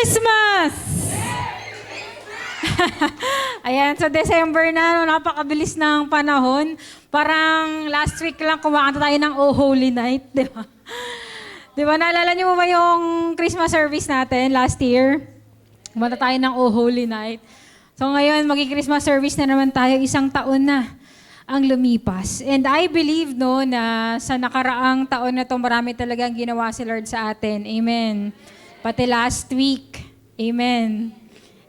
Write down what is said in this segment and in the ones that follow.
Christmas! Ayan, so December na, no, napakabilis ng panahon. Parang last week lang kumakanta tayo ng Oh Holy Night, di ba? Di ba, naalala niyo mo ba yung Christmas service natin last year? Kumanta tayo ng Oh Holy Night. So ngayon, mag-Christmas service na naman tayo, isang taon na ang lumipas. And I believe, no, na sa nakaraang taon na to, marami talagang ginawa si Lord sa atin. Amen. Pati last week. Amen.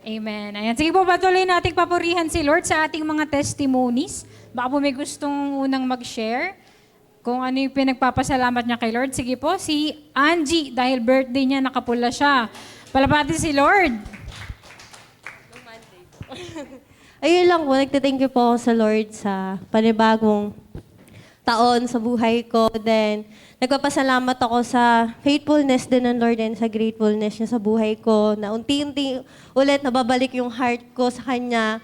Amen. Ayan. Sige po, patuloy nating papurihan si Lord sa ating mga testimonies. Baka po may gustong unang mag-share kung ano yung pinagpapasalamat niya kay Lord. Sige po, si Angie, dahil birthday niya, nakapula siya. Palapati si Lord. Ayun lang po, nagtithank you po ako sa Lord sa panibagong taon sa buhay ko. Then, nagpapasalamat ako sa faithfulness din ng Lord and sa gratefulness niya sa buhay ko na unti-unti ulit nababalik yung heart ko sa Kanya.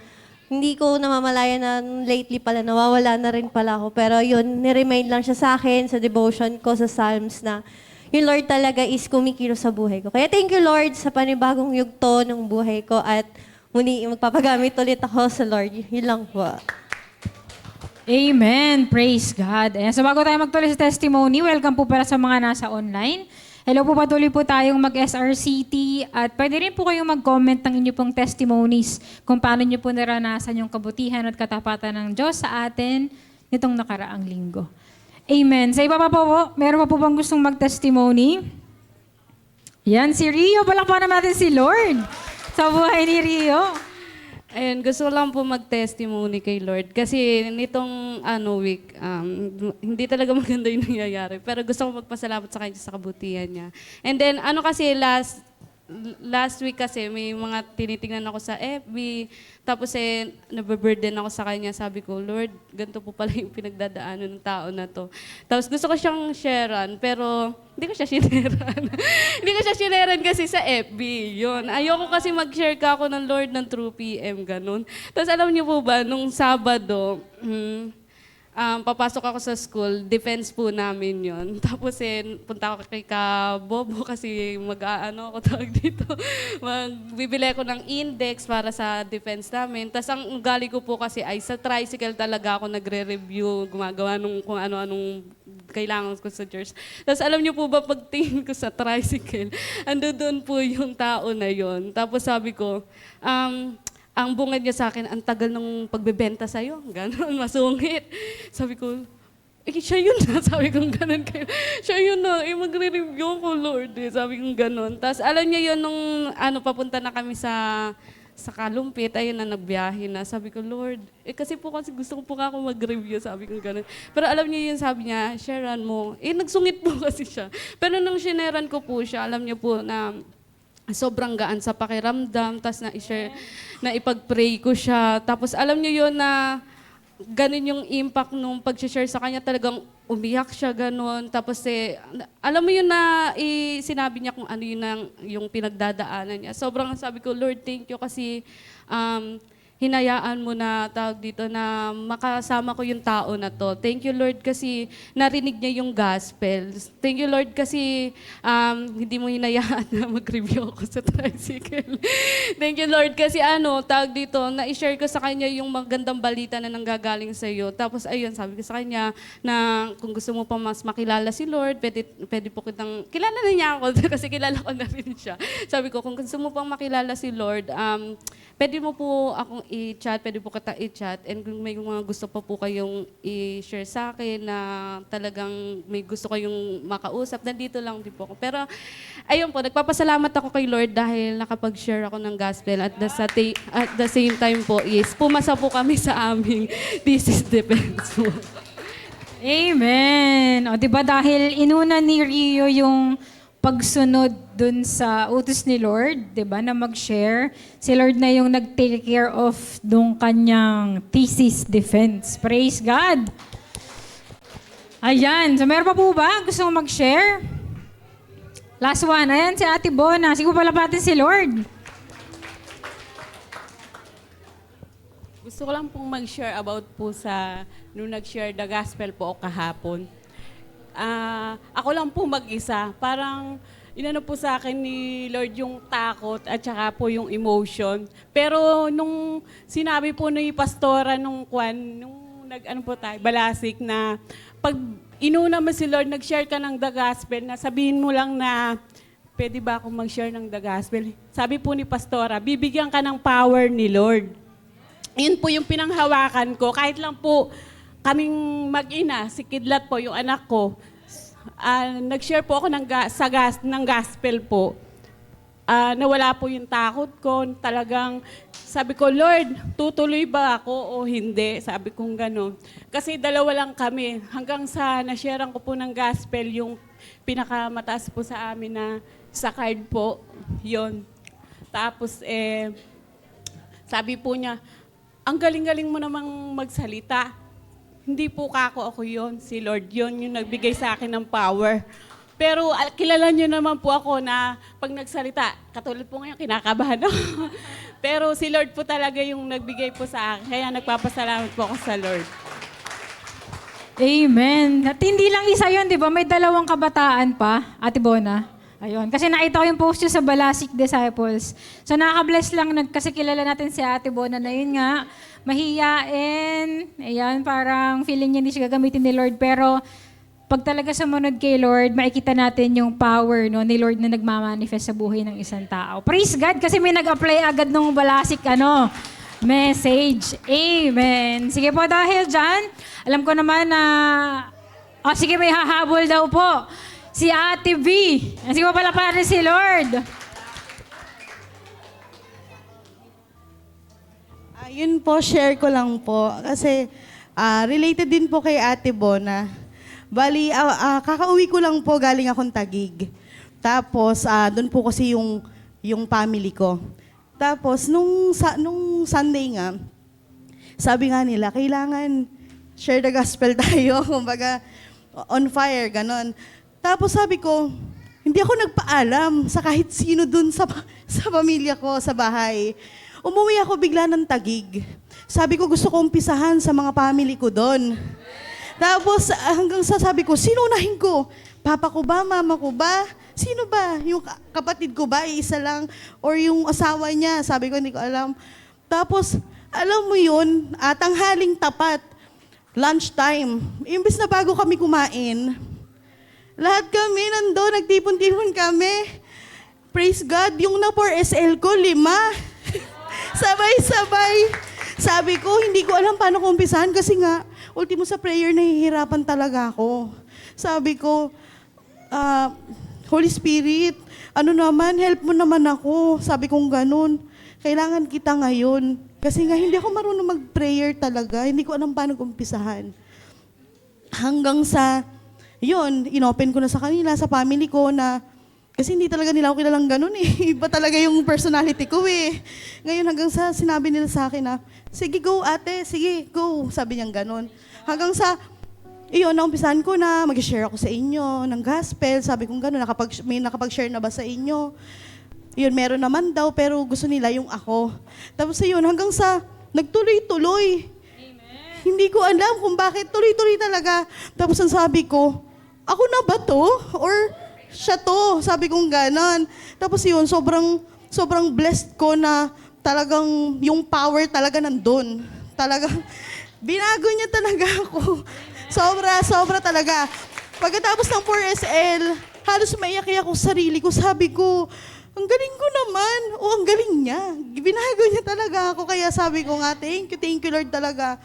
Hindi ko namamalaya na lately pala, nawawala na rin pala ako. Pero yun, niremind lang siya sa akin sa devotion ko sa Psalms na yung Lord talaga is kumikilos sa buhay ko. Kaya thank you Lord sa panibagong yugto ng buhay ko at muli magpapagamit ulit ako sa Lord. Yun lang po. Amen. Praise God. Ayan, so bago tayo magtuloy sa testimony, welcome po para sa mga nasa online. Hello po, patuloy po tayong mag-SRCT at pwede rin po kayong mag-comment ng inyo pong testimonies kung paano nyo po naranasan yung kabutihan at katapatan ng Diyos sa atin nitong nakaraang linggo. Amen. Sa iba pa po, meron pa po bang gustong mag-testimony? Yan, si Rio. Palakpakan natin si Lord sa buhay ni Rio. Ayun, gusto ko lang po mag-testimony kay Lord. Kasi nitong week, hindi talaga maganda yung nangyayari. Pero gusto ko magpasalamat sa kanya sa kabutihan niya. And then, kasi last week kasi may mga tinitingnan ako sa FB. Tapos nababurden ako sa kanya. Sabi ko, Lord, ganito po pala yung pinagdadaanan ng tao na to. Tapos gusto ko siyang sharean, pero hindi ko siya shineran. Hindi ko siya shineran kasi sa FB. Yun. Ayoko kasi mag-share ka ako ng Lord ng True PM, ganun. Tapos alam niyo po ba, nung Sabado, papasok ako sa school, defense po namin yon. Tapos punta ako kay Bobo kasi ako tawag dito. Magbibili ako ng index para sa defense namin. Tapos ang ugali ko po kasi ay sa tricycle talaga ako nagre-review, gumagawa nung kung ano-anong kailangan ko sa church. Tapos alam niyo po ba, pagtingin ko sa tricycle, ando doon po yung tao na yon. Tapos sabi ko, ang bungad niya sa akin, ang tagal ng pagbebenta sa'yo. Ganon, masungit. Sabi ko, siya yun na. Sabi ko, ganon kayo. Siya yun na. Magre-review ko, Lord. Sabi ko, ganon. Tapos alam niya yun, nung papunta na kami sa Kalumpit, ayun na, nagbiyahe na. Sabi ko, Lord, kasi gusto ko po ako mag-review. Sabi ko, ganon. Pero alam niya yun, sabi niya, sharean mo. Nagsungit po kasi siya. Pero nung sharean ko po siya, alam niya po na sobrang gaan sa pakiramdam, tapos na ipag-pray ko siya. Tapos alam niyo yun na ganun yung impact nung pag-share sa kanya, talagang umiyak siya, ganun. Tapos alam mo yun na sinabi niya kung ano yun yung pinagdadaanan niya. Sobrang sabi ko, Lord, thank you kasi hinayaan mo na tawag dito na makasama ko yung tao na to. Thank you, Lord, kasi narinig niya yung gospel. Thank you, Lord, kasi hindi mo hinayaan na mag-review ako sa tricycle. Thank you, Lord, kasi tawag dito, na-share ko sa kanya yung magandang balita na nanggagaling sa iyo. Tapos ayun, sabi ko sa kanya na kung gusto mo pa mas makilala si Lord, pwede po kitang, kilala na niya ako kasi kilala ko na rin siya. Sabi ko, kung gusto mo pang makilala si Lord, pwede mo po akong i-chat, pwede po kita i-chat. And kung may mga gusto pa po kayong i-share sa akin na talagang may gusto kayong makausap, nandito lang din po ako. Pero ayun po, nagpapasalamat ako kay Lord dahil nakapag-share ako ng gospel at the same time po is pumasa po kami sa aming thesis defense po. Amen. O, diba dahil inuna ni Rio yung pagsunod dun sa utos ni Lord, diba, na mag-share. Si Lord na yung nag-take care of nung kanyang thesis defense. Praise God! Ayan. So, meron pa po ba? Gusto mo mag-share? Last one. Ayan, si Ate Bona. Sige po palapatin si Lord. Gusto ko lang pong mag-share about po sa nung nag-share the gospel po ako kahapon. Ako lang po mag-isa. Parang inano po sa akin ni Lord yung takot at saka po yung emotion. Pero nung sinabi po ni Pastora nung nag-ano po tayo, balasik na pag inuna mo si Lord, nag-share ka ng the gospel, na sabihin mo lang na, pwede ba akong mag-share ng the gospel? Sabi po ni Pastora, bibigyan ka ng power ni Lord. Yun po yung pinanghawakan ko. Kahit lang po kaming mag-ina, si Kidlat po, yung anak ko, nag-share po ako ng gospel po. Nawala po yung takot ko. Talagang sabi ko, Lord, tutuloy ba ako o hindi? Sabi kong gano'n. Kasi dalawa lang kami. Hanggang sa na-sharean ko po ng gospel, yung pinakamataas po sa amin na sa card po, yon. Tapos, sabi po niya, ang galing-galing mo namang magsalita. Hindi po ako yon, si Lord yon yung nagbigay sa akin ng power. Pero kilala niyo naman po ako na pag nagsalita, katulad po ngayon, kinakabahan ako. Pero si Lord po talaga yung nagbigay po sa akin. Kaya nagpapasalamat po ako sa Lord. Amen. At hindi lang isa yun, di ba? May 2 kabataan pa, Ate Bona. Ayun. Kasi nakita ko yung post nyo sa Balasik Disciples. So nakaka-bless lang kasi kilala natin si Ate Bona na yun nga, mahiyain. Ayan, parang feeling niya hindi siya gagamitin ni Lord. Pero pag talaga sumunod kay Lord, makikita natin yung power ni Lord na nagmamanifest sa buhay ng isang tao. Praise God kasi may nag-apply agad nung Balasik message. Amen. Sige po, dahil dyan, alam ko naman na, sige, may hahabol daw po. Si Ate V. Sige po pala para si Lord. Yun po, share ko lang po. Kasi related din po kay Ate Bona. Bali, kakauwi ko lang po, galing akong Taguig. Tapos, doon po kasi yung family ko. Tapos, nung Sunday nga, sabi nga nila, kailangan share the gospel tayo. Kumbaga, on fire, ganon. Tapos sabi ko, hindi ako nagpaalam sa kahit sino dun sa pamilya ko, sa bahay. Umuwi ako bigla ng Taguig. Sabi ko, gusto ko umpisahan sa mga family ko doon. Tapos hanggang sabi ko, sino unahin ko? Papa ko ba? Mama ko ba? Sino ba? Yung kapatid ko ba? Isa lang? Or yung asawa niya? Sabi ko, hindi ko alam. Tapos, alam mo yun, tanghaling tapat, lunchtime. Imbes na bago kami kumain, lahat kami nandoon, nagtipon-tipon kami. Praise God, yung na-4SL ko, 5. Sabay-sabay. Sabi ko, hindi ko alam paano ko umpisahan kasi nga, ultimo sa prayer, nahihirapan talaga ako. Sabi ko, Holy Spirit, help mo naman ako. Sabi kong ganun, kailangan kita ngayon. Kasi nga, hindi ako marunong mag-prayer talaga. Hindi ko alam paano umpisahan. Hanggang sa, yun, inopen ko na sa kanila, sa family ko na, kasi hindi talaga nila ako kilalang ganun eh. Iba talaga yung personality ko eh. Ngayon hanggang sa sinabi nila sa akin na, sige go ate, sige go. Sabi niyang ganun. Hanggang sa, iyon, naumpisahan ko na, mag-share ako sa inyo ng gospel. Sabi kong gano'n, may nakapag-share na ba sa inyo? Yun, meron naman daw, pero gusto nila yung ako. Tapos yun, hanggang sa nagtuloy-tuloy. Amen. Hindi ko alam kung bakit tuloy-tuloy talaga. Tapos ang sabi ko, ako na ba to? Or siya to? Sabi kong gano'n. Tapos yun, sobrang blessed ko na talagang yung power talaga nandun. Talagang binago niya talaga ako. Sobra talaga. Pagkatapos ng 4SL, halos maiyak-iyak ako sa sarili ko. Sabi ko, ang galing ko naman. Ang galing niya. Binago niya talaga ako. Kaya sabi ko nga, thank you Lord talaga.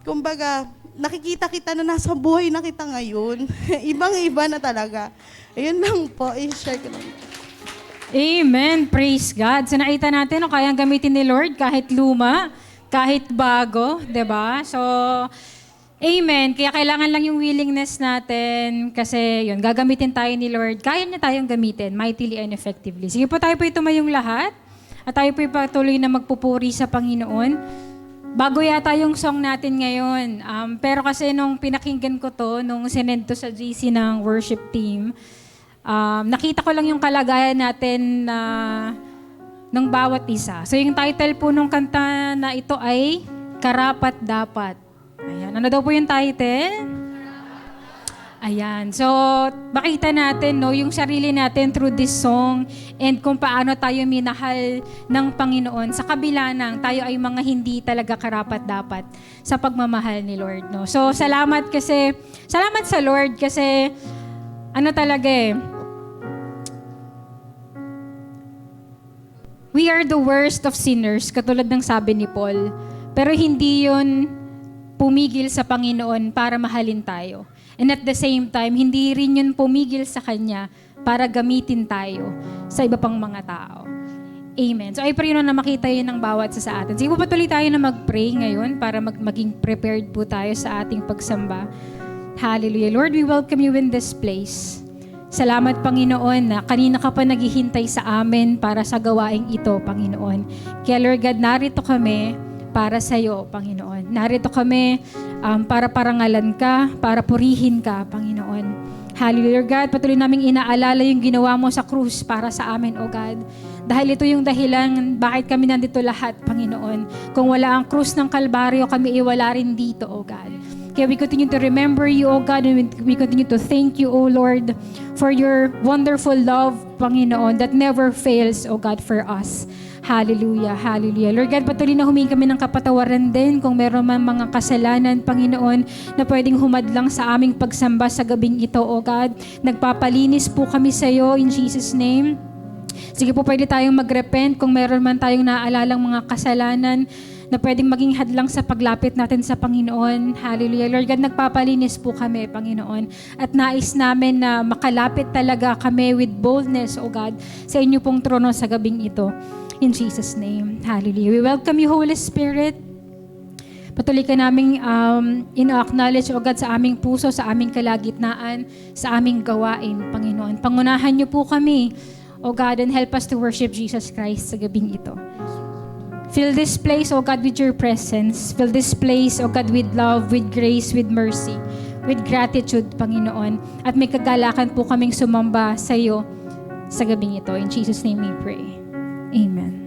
Kumbaga, nakikita kita na nasa buhay na kita ngayon. Ibang-iba na talaga. Ayun lang po, i-share ko lang. Amen. Praise God. So nakita natin, kayang gamitin ni Lord kahit luma, kahit bago, 'di ba? So, amen. Kaya kailangan lang yung willingness natin kasi yun, gagamitin tayo ni Lord. Kaya niya tayong gamitin mightily and effectively. Sige po, tayo po tumayong lahat at tayo po patuloy na magpupuri sa Panginoon. Bago yata yung song natin ngayon. Pero kasi nung pinakinggan ko to, nung sinend to sa GC ng worship team, nakita ko lang yung kalagayan natin ng bawat isa. So yung title po nung kanta na ito ay Karapat Dapat. Ayan. Ano daw po yung title? Ayan. So, makita natin, no, yung sarili natin through this song and kung paano tayo minahal ng Panginoon sa kabila ng tayo ay mga hindi talaga karapat-dapat sa pagmamahal ni Lord, no. So, salamat sa Lord kasi ano talaga we are the worst of sinners, katulad ng sabi ni Paul. Pero hindi yun pumigil sa Panginoon para mahalin tayo. And at the same time, hindi rin yun pumigil sa Kanya para gamitin tayo sa iba pang mga tao. Amen. So I pray na makita yun ng bawat sa atin. Sige po patuloy tayo na mag-pray ngayon para maging prepared po tayo sa ating pagsamba. Hallelujah. Lord, we welcome you in this place. Salamat, Panginoon, na kanina ka pa naghihintay sa amin para sa gawaing ito, Panginoon. Kaya Lord God, narito kami para sa iyo, Panginoon. Narito kami para parangalan ka, para purihin ka, Panginoon. Hallelujah, God. Patuloy naming inaalala yung ginawa mo sa krus para sa amin, O God. Dahil ito yung dahilan bakit kami nandito lahat, Panginoon. Kung wala ang krus ng Kalbaryo, kami iwala rin dito, O God. Kaya we continue to remember you, O God, and we continue to thank you, O Lord, for your wonderful love, Panginoon, that never fails, O God, for us. Hallelujah, hallelujah. Lord God, patuloy na humingi kami ng kapatawaran din kung meron man mga kasalanan, Panginoon, na pwedeng humadlang sa aming pagsamba sa gabing ito, O God. Nagpapalinis po kami sa iyo in Jesus' name. Sige po, pwede tayong mag-repent kung meron man tayong naalalang mga kasalanan na pwedeng maging hadlang sa paglapit natin sa Panginoon. Hallelujah. Lord God, nagpapalinis po kami, Panginoon. At nais namin na makalapit talaga kami with boldness, O God, sa inyo pong trono sa gabing ito. In Jesus' name. Hallelujah. We welcome you, Holy Spirit. Patuloy ka naming ina-acknowledge, O God, sa aming puso, sa aming kalagitnaan, sa aming gawain, Panginoon. Pangunahan niyo po kami, O God, and help us to worship Jesus Christ sa gabing ito. Fill this place, O God, with your presence. Fill this place, O God, with love, with grace, with mercy, with gratitude, Panginoon. At may kagalakan po kaming sumamba sa iyo sa gabing ito. In Jesus' name we pray. Amen.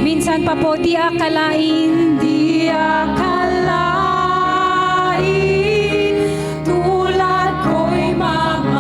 Minsan pa po, di akalain, tulad ko'y mama.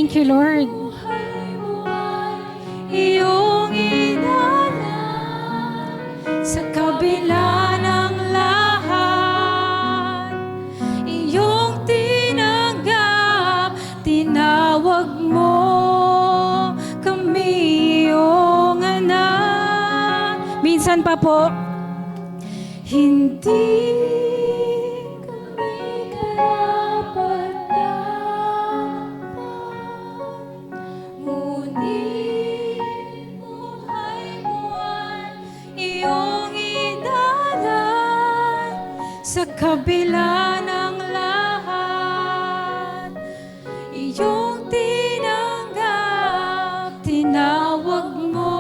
Thank you, Lord. Iyong inalan sa kabila ng lahat, iyong tinanggap, tinawag mo kami iyong anak. Minsan pa po, hindi kami karapat-dapat, ngunit buhay mo ay iyong inalan sa kabila ng lahat, iyong tinanggap, tinawag mo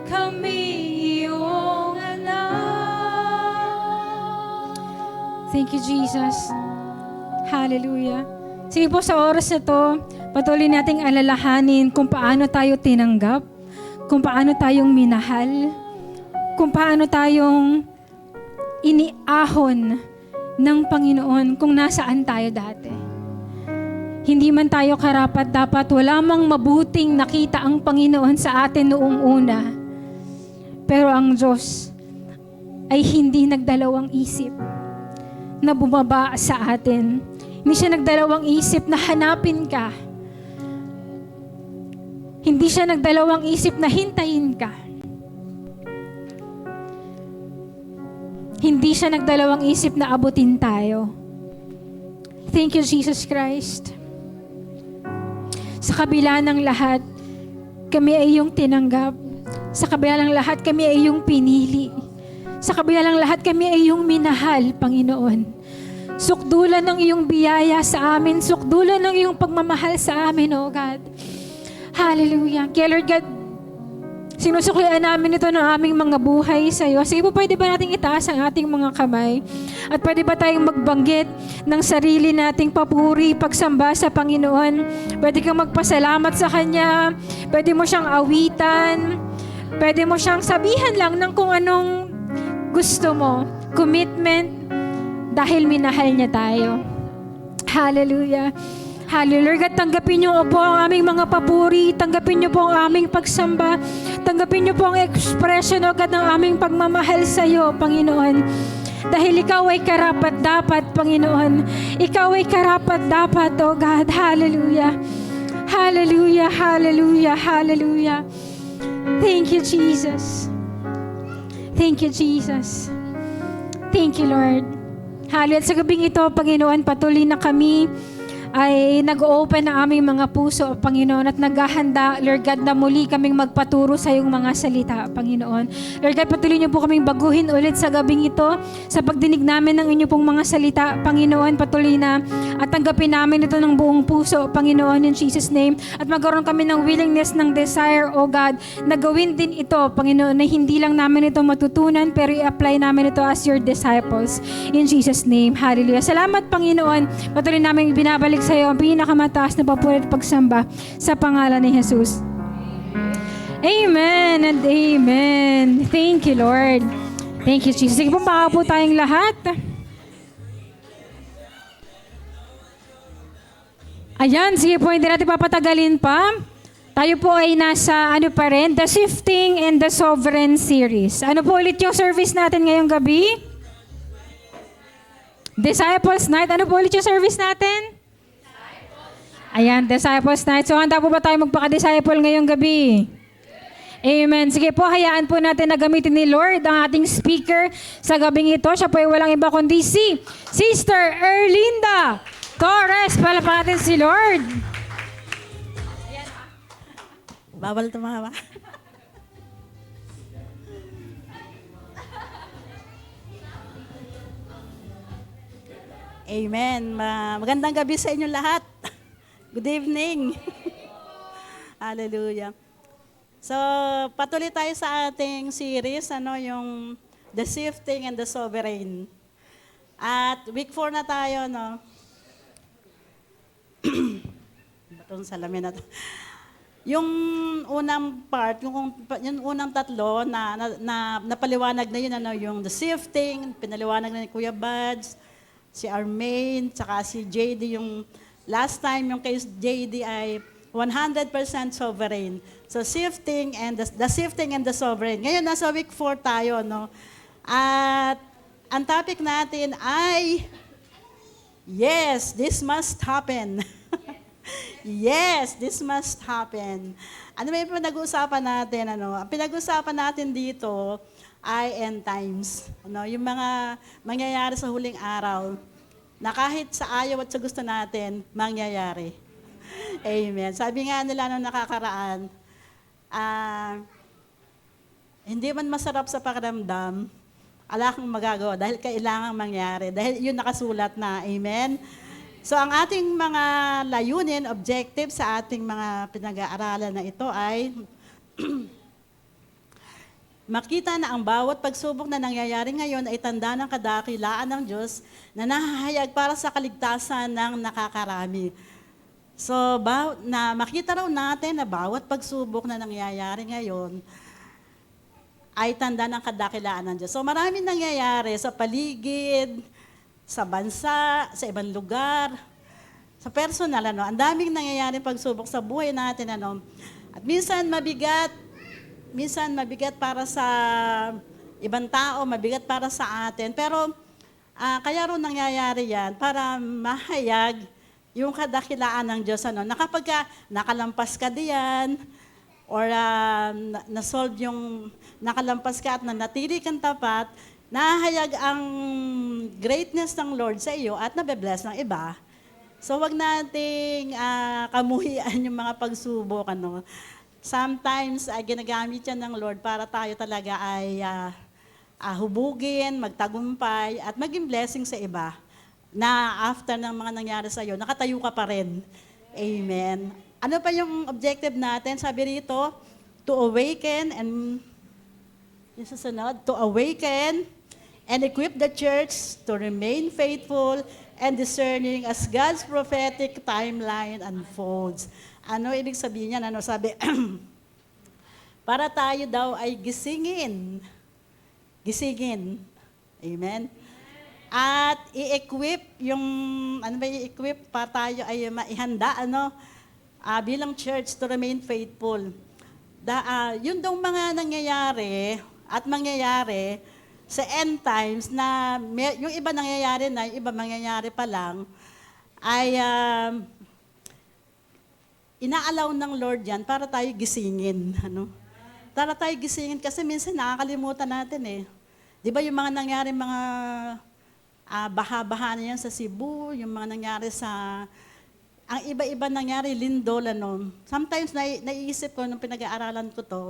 kami iyong anak. Thank you, Jesus. Hallelujah. Sige po, sa oras na to, patuloy nating alalahanin kung paano tayo tinanggap, kung paano tayong minahal, kung paano tayong iniahon ng Panginoon kung nasaan tayo dati. Hindi man tayo karapat-dapat, wala mang mabuting nakita ang Panginoon sa atin noong una. Pero ang Diyos ay hindi nagdalawang isip na bumaba sa atin. Hindi siya nagdalawang isip na hanapin ka. Hindi siya nagdalawang isip na hintayin ka. Hindi siya nagdalawang isip na abutin tayo. Thank you, Jesus Christ. Sa kabila ng lahat, kami ay iyong tinanggap. Sa kabila ng lahat, kami ay iyong pinili. Sa kabila ng lahat, kami ay iyong minahal, Panginoon. Sukdulan ng iyong biyaya sa amin. Sukdulan ng iyong pagmamahal sa amin, O God. Hallelujah. Kaya Lord God, sinusuklian namin ito ng aming mga buhay sa iyo. Sige po, pwede ba nating itaas ang ating mga kamay? At pwede ba tayong magbanggit ng sarili nating papuri, pagsamba sa Panginoon? Pwede kang magpasalamat sa Kanya. Pwede mo siyang awitan. Pwede mo siyang sabihan lang ng kung anong gusto mo. Commitment dahil minahal niya tayo. Hallelujah. Hallelujah. Lord, tanggapin niyo po ang aming mga papuri. Tanggapin niyo po ang aming pagsamba. Tanggapin niyo po ang expression, O God, ng aming pagmamahal sa iyo, Panginoon. Dahil ikaw ay karapat-dapat, Panginoon. Ikaw ay karapat-dapat, O God. Hallelujah. Hallelujah. Hallelujah. Hallelujah. Thank you, Jesus. Thank you, Jesus. Thank you, Lord. Hallelujah. At sa gabing ito, Panginoon, patuloy na kami ay nag-open ang aming mga puso, Panginoon, at naghahanda, Lord God, na muli kaming magpaturo sa iyong mga salita, Panginoon. Lord God, patuloy niyo po kaming baguhin ulit sa gabing ito, sa pagdinig namin ng inyo pong mga salita, Panginoon, patuloy na at tanggapin namin ito ng buong puso, Panginoon, in Jesus' name, at magkaroon kami ng willingness, ng desire, O God, na gawin din ito, Panginoon, na hindi lang namin ito matutunan, pero i-apply namin ito as your disciples, in Jesus' name. Hallelujah. Salamat, Panginoon. Patuloy namin binabalik sa iyo ang pinakamataas na papuri at pagsamba sa pangalan ni Jesus. Amen and amen. Thank you, Lord. Thank you, Jesus. Sige po, makaupo tayong lahat. Ayan, sige po, hindi natin papatagalin pa. Tayo po ay nasa, pa rin, The Sifting and the Sovereign series. Ano po ulit yung service natin ngayong gabi? Disciples Night. Ano po ulit yung service natin? Ayan, Disciples Night. So, handa po ba tayo magpaka-disciple ngayong gabi? Amen. Sige po, hayaan po natin na gamitin ni Lord ang ating speaker sa gabing ito. Siya po ay walang iba kundi si Sister Erlinda Torres. Palapatin si Lord. Bawal tumawa. Amen. Magandang gabi sa inyo lahat. Good evening. Hallelujah. So, patuloy tayo sa ating series, yung The Sifting and the Sovereign. At week 4 na tayo, no? Batong salamin na to. Yung unang part, yung unang tatlo na napaliwanag na yun, yung The Sifting, pinaliwanag na ni Kuya Buds, si Armaine, tsaka si JD yung Last time, yung kay JD ay 100% sovereign. So shifting and the shifting and the sovereign. Ngayon, nasa week 4 tayo, no? At ang topic natin ay, yes, this must happen. Yes, this must happen. Ano ba yung pinag-uusapan natin? Ano? Ang pinag-uusapan natin dito ay end times. Ano? Yung mga mangyayari sa huling araw na kahit sa ayaw at sa gusto natin, mangyayari. Amen. Sabi nga nila nung nakakaraan, hindi man masarap sa pakiramdam, ala kang magagawa dahil kailangang mangyari. Dahil yun nakasulat na. Amen. So ang ating mga layunin, objective sa ating mga pinag-aaralan na ito ay makita na ang bawat pagsubok na nangyayari ngayon ay tanda ng kadakilaan ng Diyos na nahahayag para sa kaligtasan ng nakakarami. So, na makita raw natin na bawat pagsubok na nangyayari ngayon ay tanda ng kadakilaan ng Diyos. So, maraming nangyayari sa paligid, sa bansa, sa ibang lugar, sa personal, ano. Ang daming nangyayari pagsubok sa buhay natin, ano. At minsan mabigat para sa ibang tao, mabigat para sa atin. Pero, kaya rin nangyayari yan para mahayag yung kadakilaan ng Diyos, ano. Na kapag nakalampas ka diyan, or na-solve yung nakalampas ka at nanatili kang tapat, nahayag ang greatness ng Lord sa iyo at nabe-bless ng iba. So wag nating kamuhian yung mga pagsubok. Ano. Sometimes ginagamit yan ng Lord para tayo talaga ay hubugin, magtagumpay, at maging blessing sa iba na after ng mga nangyari sa iyo, nakatayo ka pa rin. Amen. Ano pa yung objective natin? Sabi rito, to awaken and yung susunod, to awaken and equip the church to remain faithful and discerning as God's prophetic timeline unfolds. Ano ibig sabihin niyan? Ano sabi? Para tayo daw ay gisingin. Gisingin. Amen? At i-equip yung, ano ba i-equip? Para tayo ay maihanda, ano? Bilang church to remain faithful. Yun daw mga nangyayari at mangyayari sa end times na yung iba nangyayari na, yung iba mangyayari pa lang, ay inaalaw ng Lord yan para tayo gisingin. Ano? Para tayo gisingin kasi minsan nakakalimutan natin eh. Di ba yung mga nangyari, mga baha-baha na yan sa Cebu, yung mga nangyari sa, ang iba-iba nangyari, lindol, ano. Sometimes naiisip ko nung pinag-aaralan ko to,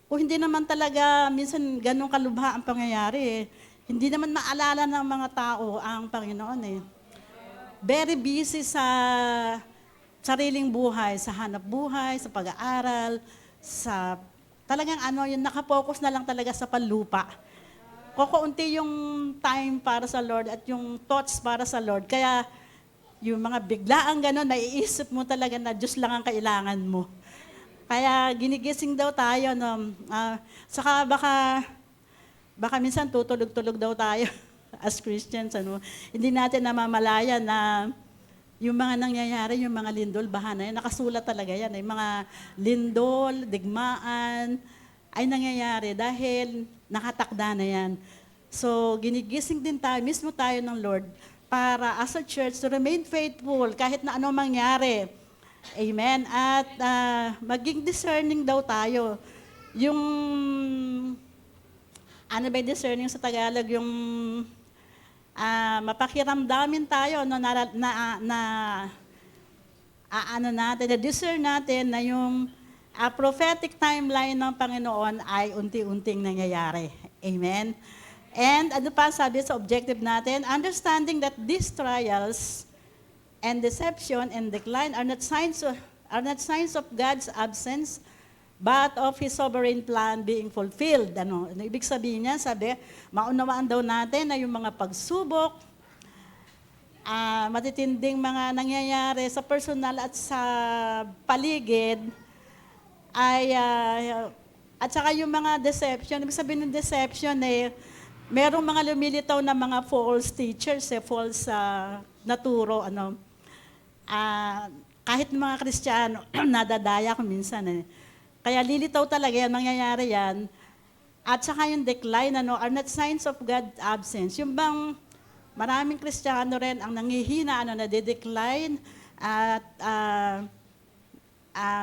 kung hindi naman talaga minsan ganun kalubha ang pangyayari eh. Hindi naman maalala ng mga tao ang Panginoon eh. Very busy sa sariling buhay, sa hanap buhay, sa pag-aaral, sa talagang ano, yung nakapokus na lang talaga sa panlupa. Kukunti yung time para sa Lord at yung thoughts para sa Lord. Kaya yung mga biglaang gano'n, naiisip mo talaga na Diyos lang ang kailangan mo. Kaya ginigising daw tayo, no? Saka baka minsan tutulog-tulog daw tayo as Christians. Ano? Hindi natin namamalaya na yung mga nangyayari, yung mga lindol, baha na yan, nakasulat talaga yan. Yung mga lindol, digmaan, ay nangyayari dahil nakatakda na yan. So, ginigising din tayo, mismo tayo ng Lord, para as a church to remain faithful kahit na ano mangyari. Amen. At maging discerning daw tayo. Yung, ano ba yung discerning sa Tagalog? Yung mapakiramdamin tayo, no, na-discern natin na yung prophetic timeline ng Panginoon ay unti-unting nangyayari. Amen. And ano pa sabi sa objective natin? Understanding that these trials and deception and decline are not signs of God's absence, but of His sovereign plan being fulfilled. Ano ibig sabihin niya? Sabi, maunawaan daw natin na yung mga pagsubok, matitinding mga nangyayari sa personal at sa paligid, ay, at saka yung mga deception. Ibig sabihin ng deception merong mga lumilitaw na mga false teachers, false naturo, ano. kahit mga Kristiyano, nadadaya ko minsan eh. Kaya lilitaw talaga yan, mangyayari yan. At saka yung decline, are not signs of God's absence. Yung bang maraming Kristiyano rin ang nanghihina, nade-decline, at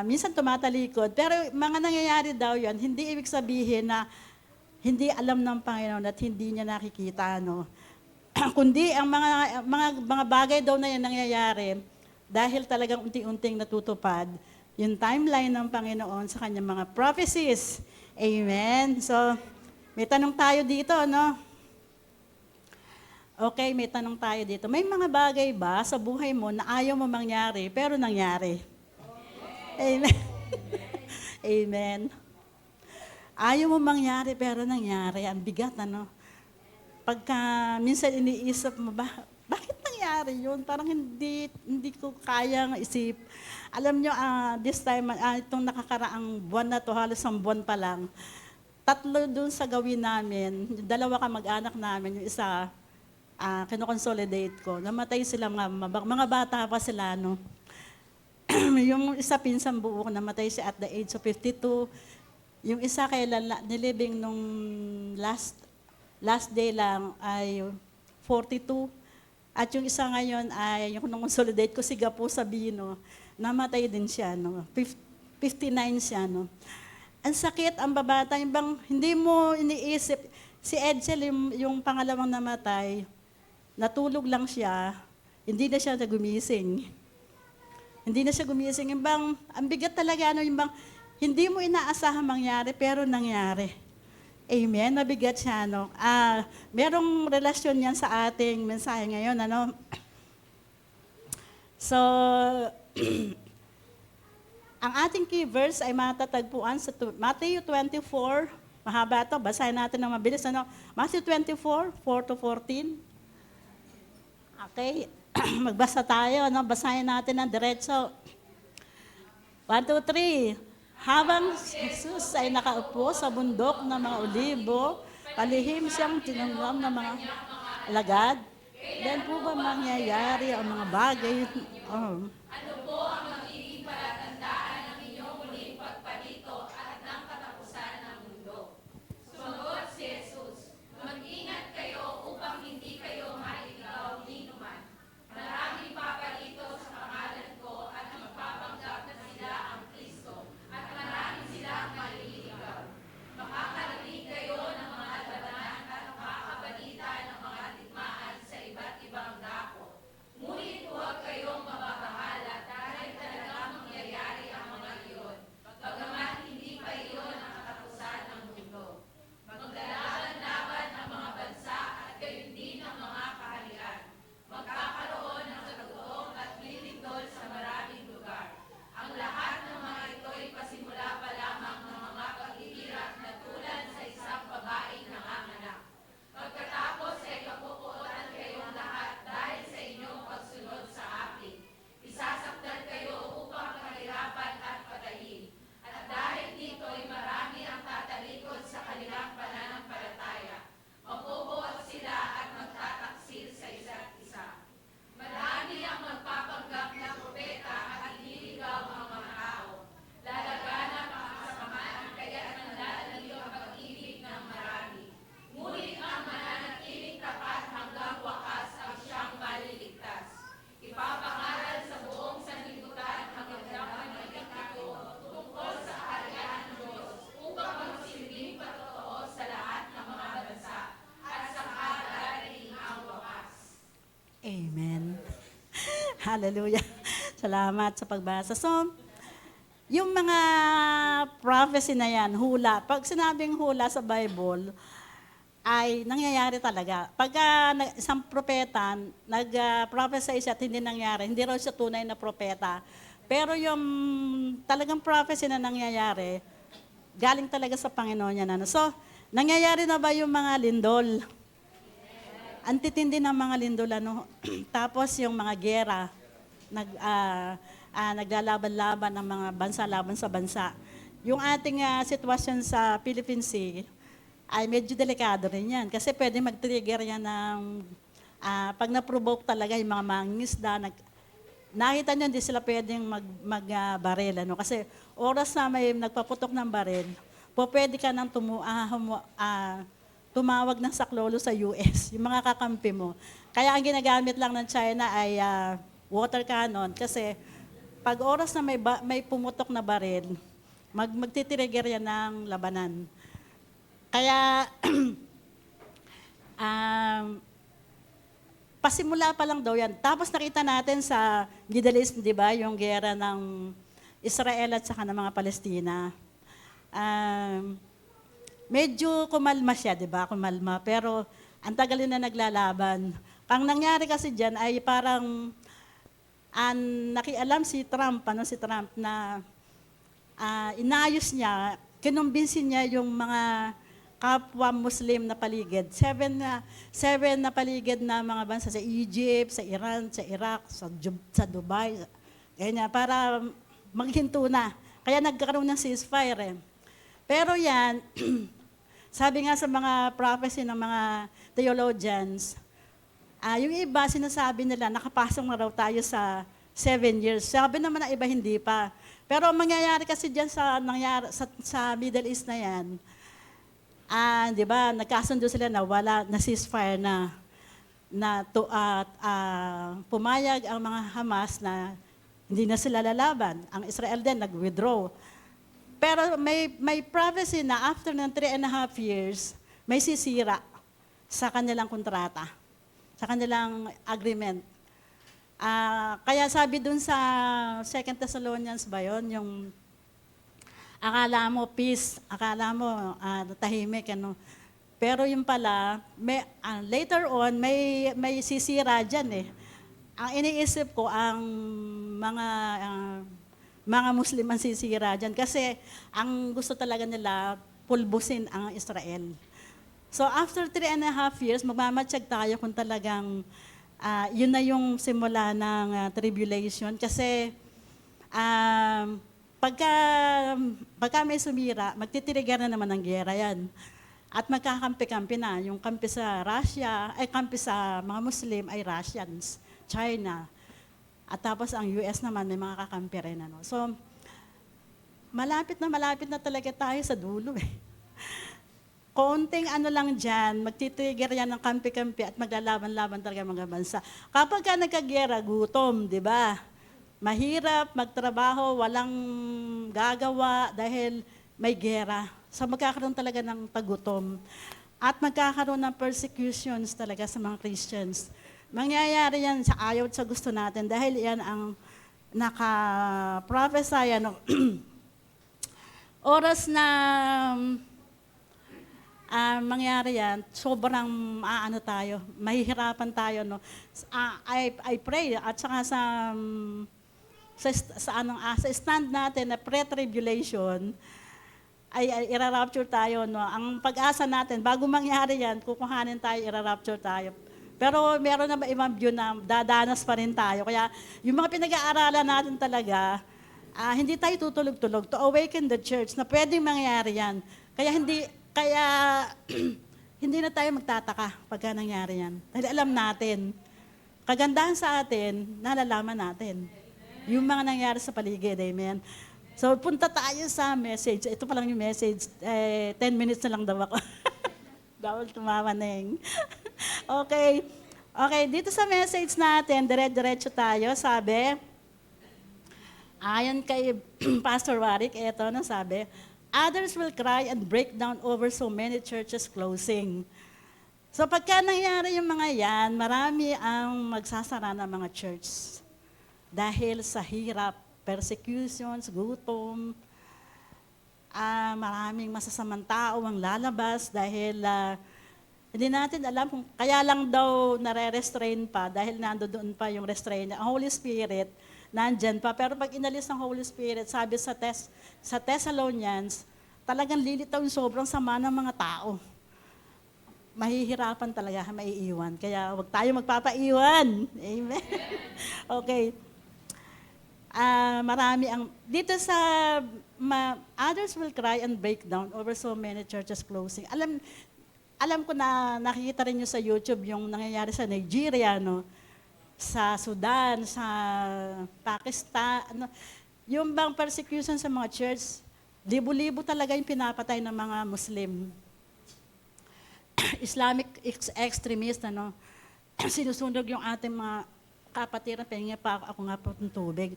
minsan tumatalikod. Pero mga nangyayari daw yan, hindi ibig sabihin na hindi alam ng Panginoon at hindi niya nakikita. Kundi ang mga bagay daw na yan nangyayari dahil talagang unti-unting natutupad yung timeline ng Panginoon sa kanyang mga prophecies. Amen. So, may tanong tayo dito, no? Okay, may tanong tayo dito. May mga bagay ba sa buhay mo na ayaw mo mangyari, pero nangyari? Amen. Amen. Ayaw mo mangyari, pero nangyari. Ang bigat, Pagka minsan iniisip mo, bakit nangyari yun? Parang hindi ko kayang isip. Alam nyo, this time, itong nakakaraang buwan na to, halos ang buwan pa lang, 3 dun sa gawin namin, 2 kamag-anak namin, yung isa, kinoconsolidate ko. Namatay sila, mga bata pa sila, yung isa pinsang buo ko, namatay siya at the age of 52. Yung isa kailan nilibing nung last day lang ay 42. At yung isa ngayon ay, yung consolidate ko, si Gapo Sabino, namatay din siya, 59 siya, Ang sakit, ang babata, yung bang hindi mo iniisip. Si Edsel, yung pangalawang namatay, natulog lang siya, hindi na siya gumising. Hindi na siya gumising. Yung bang, ang bigat talaga, yung bang, hindi mo inaasahan mangyari, pero nangyari. Amen. Mabigat siya, merong relasyon yan sa ating mensahe ngayon, So, ang ating key verse ay matatagpuan sa Matthew 24. Mahaba ito, basahin natin ng mabilis, Matthew 24, 4-14. Okay, magbasa tayo, basahin natin ng diretso. 1, 2, 3. Habang Jesus ay nakaupo sa bundok ng mga olibo, palihim siyang tinanggam ng mga alagad. Then po ba mangyayari ang mga bagay? Ano po ang magiging palatandaan ng inyong muling pagparito at ng katapusan ng mundo? Sumagot si Jesus, mag-ingat kayo upang hindi kayo maligaw ni numan. Maraming paparito sa pangalan ko at magpapanggap na sila ang Kristo at maraming silang maliligaw. Makakarinig kayo ng mga labanan at makakabalita ng mga digmaan sa iba't ibang dako. Ngunit huwag kayong mababahala dahil talagang mangyayari ang mga iyon. Bagamat hindi pa iyon ang katapusan ng mundo. Maglalaban-laban ang mga bansa at gayon din ang mga kaharian. Magkakaroon ng katutuong at lilindol sa maraming lugar. Ang lahat ng mga ito ay pasimula pa lamang ng mga paghihirap na tulad sa isang babaeng nanganganak. Pagkatapos ay kapupuotan kayong lahat dahil sa inyong pagsunod sa akin. Isasaktan kayo upang kahirapan at patayin. At dahil dito ay marami ang tatalikod sa kanilang pananampalataya. Mabubuot sila at magtataksil sa isa't isa. Marami ang magpapanggap na propeta at ililigaw ang mga tao. Lalaganap ang kasamaan kaya nanlalaliw ang pag-ibig ng marami. Ngunit ang mananatiling tapat hanggang wakas ang siyang maliligtas. Ipapangaral sa buong sanlibutan ang magandang ito tungkol sa kaharian ng Diyos upang magsilbing patotoo sa lahat ng mga bansa at sa darating ang wakas. Amen. Hallelujah. Salamat sa pagbasa. So, yung mga prophecy na yan, hula, pag sinabing hula sa Bible, ay nangyayari talaga. Pagka isang propeta, nag-prophesy siya at hindi nangyari, hindi raw siya tunay na propeta. Pero yung talagang prophecy na nangyayari, galing talaga sa Panginoon yan. So, nangyayari na ba yung mga lindol? Antitindi ng mga lindol, Tapos yung mga gera, naglalaban-laban ng mga bansa laban sa bansa. Yung ating sitwasyon sa Philippine Sea, ay medyo delikado rin yan. Kasi pwede mag-trigger yan ng, pag na-provoke talaga yung mga mangingisda, nakita nyo, hindi sila pwedeng mag-baril. Ano? Kasi oras na may nagpaputok ng baril, pwede ka nang tumawag ng saklolo sa US, yung mga kakampi mo. Kaya ang ginagamit lang ng China ay water cannon kasi pag oras na may pumutok na baril, magtitrigger yan ng labanan. Kaya, pasimula pa lang daw yan. Tapos nakita natin sa Middle East, di ba, yung gera ng Israel at saka ng mga Palestina. Medyo kumalma siya, di ba? Kumalma. Pero ang tagal na naglalaban. Ang nangyari kasi dyan ay parang nakialam si Trump na inayos niya, kinumbinsin niya yung mga kapwa Muslim na paligid. Seven na paligid na mga bansa sa Egypt, sa Iran, sa Iraq, sa Dubai. Ganyan, para maghinto na. Kaya nagkaroon ng ceasefire. Pero yan, sabi nga sa mga prophecy ng mga theologians, yung iba sinasabi nila, nakapasok na raw tayo sa 7 years. Sabi naman na iba, hindi pa. Pero ang mangyayari kasi dyan sa Middle East na yan, di ba, nagkasundo sila na na ceasefire pumayag ang mga Hamas na hindi na sila lalaban. Ang Israel din nag-withdraw. Pero may prophecy na after ng 3.5 years, may sisira sa kanilang kontrata, sa kanilang agreement. Kaya sabi dun sa 2 Thessalonians ba yun, yung akala mo peace, akala mo tahimik, ano. Pero yung pala, later on, may sisira dyan eh. Ang iniisip ko, ang mga Muslim ang sisira dyan. Kasi ang gusto talaga nila, pulbusin ang Israel. So after 3.5 years, magmamatsyag tayo kung talagang yun na yung simula ng tribulation. Kasi pagka may sumira, magtitirigar na naman ang gera yan. At magkakampi-kampi na. Yung kampi sa kampi sa mga Muslim ay Russians, China. At tapos ang US naman may mga kakampi rin. Ano. So, malapit na talaga tayo sa dulo eh. Konting ano lang dyan, magtitrigger yan ng kampi-kampi at maglalaban-laban talaga mga bansa. Kapag ka nagkagera, gutom, di ba? Mahirap magtrabaho, walang gagawa dahil may gera. So magkakaroon talaga ng pagutom. At magkakaroon ng persecutions talaga sa mga Christians. Mangyayari yan sa ayaw at sa gusto natin dahil yan ang naka-prophesy, oras na mangyari yan, sobrang tayo, mahihirapan tayo. No? I pray at saka sa stand natin na pre-tribulation, ay ira-rapture tayo. No? Ang pag-asa natin, bago mangyari yan, kukuhanin tayo, ira-rapture tayo. Pero meron na ba ibang view na dadanas pa rin tayo. Kaya yung mga pinag-aaralan natin talaga, hindi tayo tutulog-tulog to awaken the church na pwedeng mangyari yan. Kaya hindi na tayo magtataka pagka nangyari yan. Dahil alam natin, kagandahan sa atin, nalalaman natin. Yung mga nangyari sa paligid, amen. So, punta tayo sa message. Ito pa lang yung message. 10 minutes na lang daw ako. Bawal tumawa na yung. Okay. Okay, dito sa message natin, dire-diretso tayo. Sabi, ayon kay Pastor Warwick, ito na sabi, others will cry and break down over so many churches closing. So pagka nangyari yung mga yan, marami ang magsasara ng mga church. Dahil sa hirap, persecutions, gutom, maraming masasamang tao ang lalabas dahil hindi natin alam kung kaya lang daw nare-restrain pa dahil nandoon pa yung restrain. Ang Holy Spirit, nandyan pa. Pero pag inalis ng Holy Spirit, sabi sa Thessalonians, talagang lilitaw yung sobrang sama ng mga tao. Mahihirapan talaga, maiiwan. Kaya huwag tayo magpapaiwan. Amen. Okay. Marami ang, dito sa, others will cry and break down over so many churches closing. Alam ko na nakikita rin nyo sa YouTube yung nangyayari sa Nigeria, no? sa Sudan, sa Pakistan, ano, yung bang persecution sa mga church, libo-libo talaga yung pinapatay ng mga Muslim. Islamic extremist, ano, sinusunog yung ating mga kapatiran, pahinga pa ako nga po ng tubig.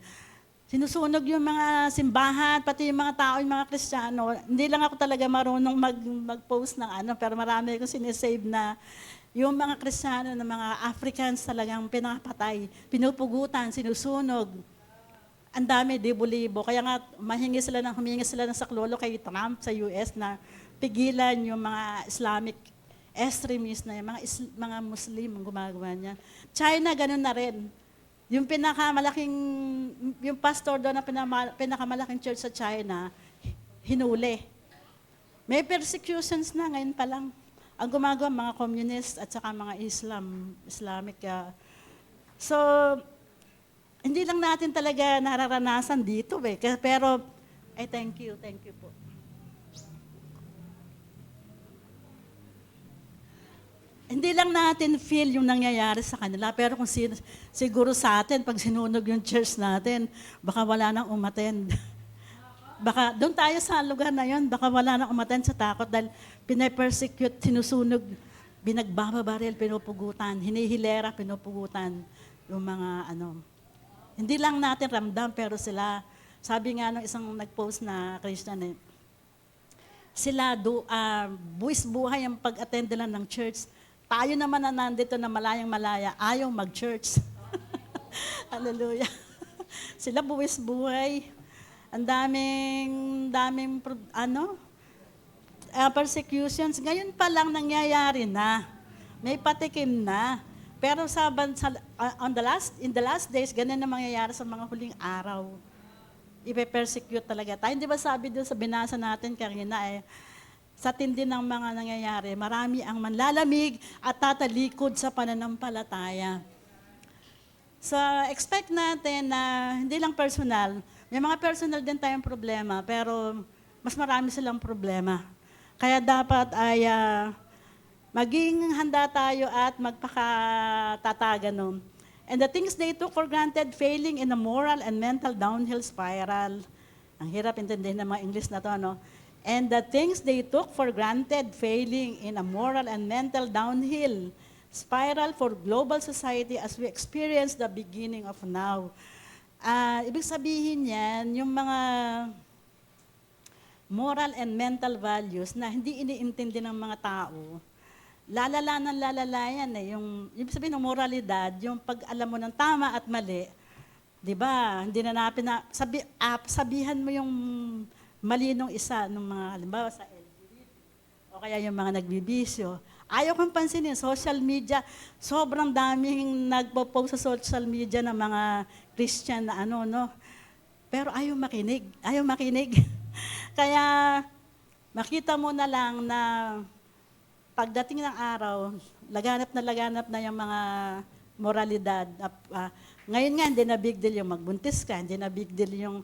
Sinusunog yung mga simbahan, pati yung mga tao, yung mga Kristiyano. Hindi lang ako talaga marunong mag-post ng ano, pero marami akong sinisave na yung mga Kristiyano na mga Africans talagang pinapatay, pinupugutan, sinusunog. Ang dami, libo-libo. Kaya nga, humingi sila ng saklolo kay Trump sa US na pigilan yung mga Islamic extremists na yung mga Muslim ang gumagawa niya. China, ganun na rin. Yung pastor doon na pinakamalaking church sa China, hinuli. May persecutions na ngayon pa lang. Ang gumagawa, mga communists at saka mga Islamic. So, hindi lang natin talaga nararanasan dito pero, thank you po. Hindi lang natin feel yung nangyayari sa kanila, pero kung siguro sa atin, pag sinunog yung church natin, baka wala nang umattend. Baka doon tayo sa lugar na yon, baka wala nang umattend sa takot dahil pinapersecute, sinusunog, binagbabaril, pinupugutan, hinihilera, pinupugutan yung mga ano. Hindi lang natin ramdam, pero sila, sabi nga nung isang nag-post na Christian, sila buwis buhay ang pag-attend nila ng church. Tayo naman na nandito na malayang-malaya, ayaw mag-church. Hallelujah. Sila buwis buhay. Ang daming persecutions. Ngayon pa lang nangyayari na. May patikim na. Pero in the last days, ganun na mangyayari sa mga huling araw. Ipe-persecute talaga tayo. Hindi ba sabi doon sa binasa natin kanina sa tindi ng mga nangyayari, marami ang manlalamig at tatalikod sa pananampalataya. So, expect natin na hindi lang personal, may mga personal din tayong problema, pero mas marami silang problema. Kaya dapat ay maging handa tayo at magpakatatag. And the things they took for granted, failing in a moral and mental downhill spiral. Ang hirap intindihin ng mga English na to, no? And the things they took for granted, failing in a moral and mental downhill spiral for global society as we experience the beginning of now. Ibig sabihin yan, yung mga moral and mental values na hindi iniintindi ng mga tao, lalala yan ibig sabihin ng moralidad, yung pag-alam mo ng tama at mali, di ba? Hindi na natin sabihan mo yung mali nung isa, nung mga, halimbawa sa LGBT, o kaya yung mga nagbibisyo. Ayaw kong pansinin, social media, sobrang daming nagpo-post sa social media ng mga Christian na pero ayaw makinig. Kaya, makita mo na lang na pagdating ng araw, laganap na yung mga moralidad. Ngayon nga, hindi na big deal yung magbuntis ka, hindi na big deal yung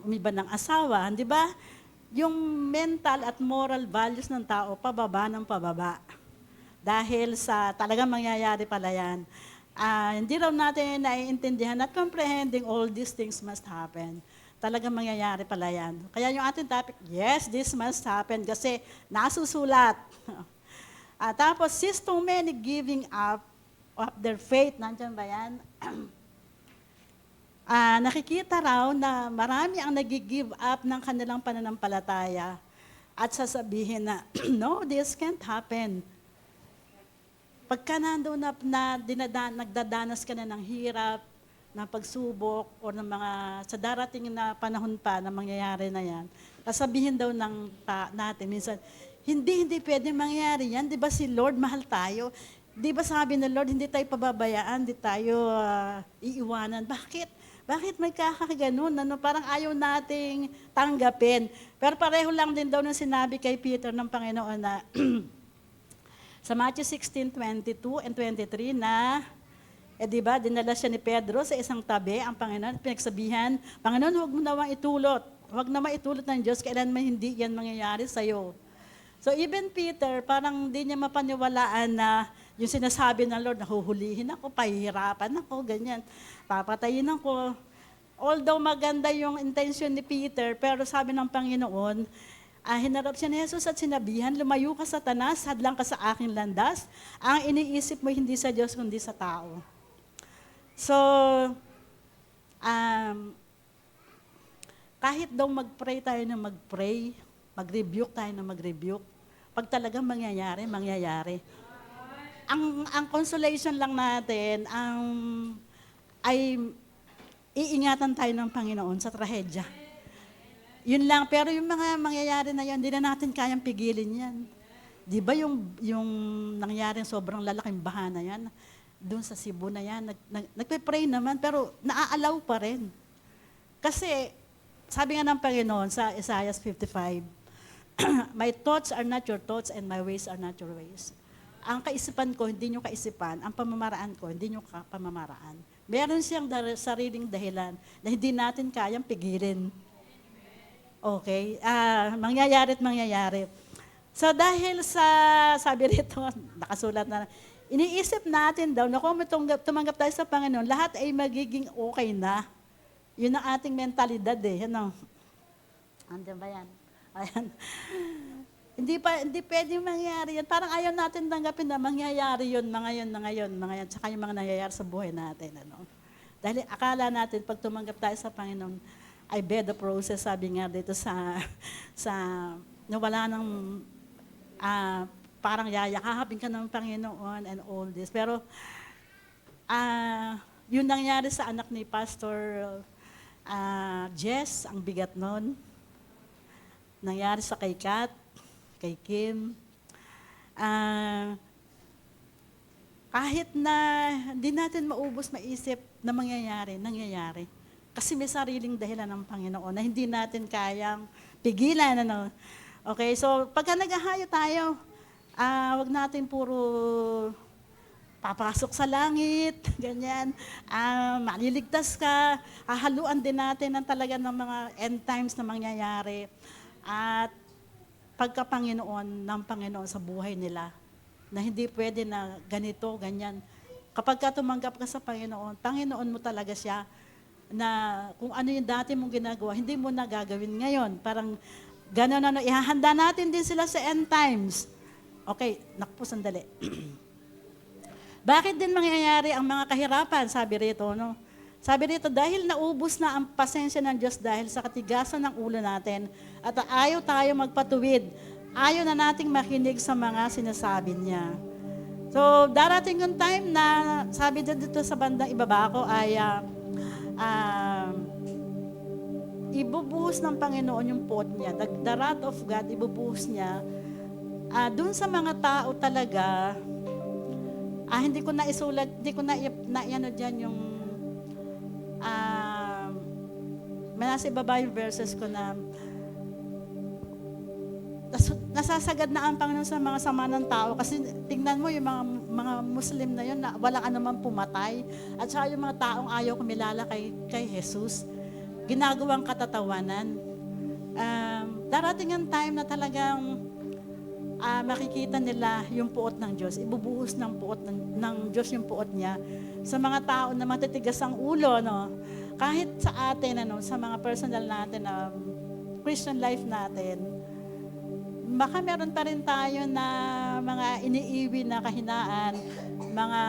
umiba ng asawa, di ba? Yung mental at moral values ng tao, pababa ng pababa. Dahil sa talagang mangyayari pala yan. Hindi raw natin naiintindihan at comprehending all these things must happen. Talagang mangyayari pala yan. Kaya yung ating topic, yes, this must happen kasi nasusulat. Tapos, since too many giving up of their faith, nandiyan ba yan? Nakikita raw na marami ang nag-give up ng kanilang pananampalataya at sasabihin na, no, this can't happen. Pagka nandoon nagdadanas ka na ng hirap, ng pagsubok, o ng mga sa darating na panahon pa na mangyayari na yan, sasabihin daw natin minsan, hindi pwede mangyari yan. Di ba si Lord mahal tayo? Di ba sabi ng Lord, hindi tayo pababayaan, hindi tayo iiwanan. Bakit may kakaganon? Parang ayaw nating tanggapin. Pero pareho lang din daw ng sinabi kay Peter ng Panginoon na sa Matthew 16:22 and 23 na, di ba, dinala siya ni Pedro sa isang tabi, ang Panginoon, pinagsabihan, Panginoon, huwag mo nawang itulot. Huwag na maitulot ng Diyos, kailanman hindi yan mangyayari sa'yo. So even Peter, parang hindi niya mapaniwalaan na Yung sinasabi ng Lord, nahuhulihin ako, pahihirapan ako, ganyan. Papatayin ako. Although maganda yung intention ni Peter, pero sabi ng Panginoon, hinarap siya ni Jesus at sinabihan, lumayo ka Satanas, hadlang ka sa aking landas. Ang iniisip mo hindi sa Diyos, kundi sa tao. So, kahit daw mag-pray tayo na mag-pray, mag-rebuke tayo na mag-rebuke, pag talagang mangyayari, mangyayari. Ang consolation lang natin, ay iingatan tayo ng Panginoon sa trahedya. Yun lang, pero yung mga mangyayari na yun, hindi na natin kayang pigilin yan. Di ba yung nangyaring sobrang lalaking baha na yan, doon sa Cebu na yan, nagpe-pray naman, pero naaalaw pa rin. Kasi, sabi nga ng Panginoon sa Isaiah 55, my thoughts are not your thoughts and my ways are not your ways. Ang kaisipan ko, hindi nyo kaisipan. Ang pamamaraan ko, hindi nyo pamamaraan. Meron siyang sariling dahilan na hindi natin kayang pigilin. Okay? Mangyayari at mangyayari. So dahil sa, sabi rito, nakasulat na, iniisip natin daw na kung tumanggap tayo sa Panginoon, lahat ay magiging okay na. Yun ang ating mentalidad eh. Ano? Andiyan ba yan? Ayan. Hindi pwedeng mangyayari yan. Parang ayaw natin tanggapin na mangyayari yun, mga yan, tsaka yung mga nangyayari sa buhay natin. Ano? Dahil akala natin, pag tumanggap tayo sa Panginoon, I bear the process, sabi nga dito sa nawala ng, parang yayakahapin ka ng Panginoon and all this. Pero, yun nangyari sa anak ni Pastor Jess, ang bigat nun. Nangyari sa kay Kat, kay Kim. Kahit na hindi natin maubos maisip na nangyayari. Kasi may sariling dahilan ng Panginoon na hindi natin kayang pigilan. Ano? Okay, so pagka naghahayo tayo, wag natin puro papasok sa langit, ganyan, maliligtas ka, hahaluan din natin ng talaga ng mga end times na mangyayari. At pagka-Panginoon ng Panginoon sa buhay nila, na hindi pwede na ganito, ganyan. Kapag ka tumanggap ka sa Panginoon, Panginoon mo talaga siya, na kung ano yung dati mong ginagawa, hindi mo na gagawin ngayon. Parang gano'n, ihahanda natin din sila sa end times. Okay, naku po, sandali. Bakit din mangyayari ang mga kahirapan? Sabi rito, no? Sabi rito, dahil naubos na ang pasensya ng Diyos dahil sa katigasan ng ulo natin at ayaw tayo magpatuwid, ayaw na nating makinig sa mga sinasabi niya. So, darating yung time na, sabi dito sa bandang ibaba ko, ay ibubuhos ng Panginoon yung pot niya. The wrath of God, ibubuhos niya. Doon sa mga tao talaga, hindi ko na isulat, hindi ko na iano dyan yung nasa ibaba yung verses ko na nasasagad na ang Panginoon sa mga sama ng tao kasi tingnan mo yung mga Muslim na yun na walang anumang pumatay at saka yung mga taong ayaw kumilala kay Jesus, ginagawang katatawanan. Darating ang time na talagang makikita nila yung puot ng Diyos, ibubuhos ng puot ng Diyos yung puot niya sa mga tao na matitigas ang ulo, no? Kahit sa atin, sa mga personal natin, Christian life natin, baka meron pa rin tayo na mga iniiwi na kahinaan, mga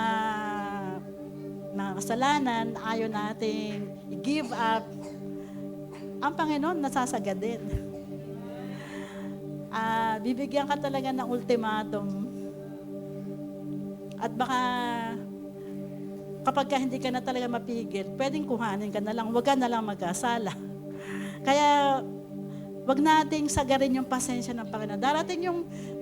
kasalanan, ayaw nating i-give up. Ang Panginoon nasasagad din. Bibigyan ka talaga ng ultimatum. At baka kapag hindi ka na talaga mapigil, pwedeng kuhanin ka na lang, huwag ka na lang mag-asala. Kaya, wag nating sagarin yung pasensya ng Panginoon.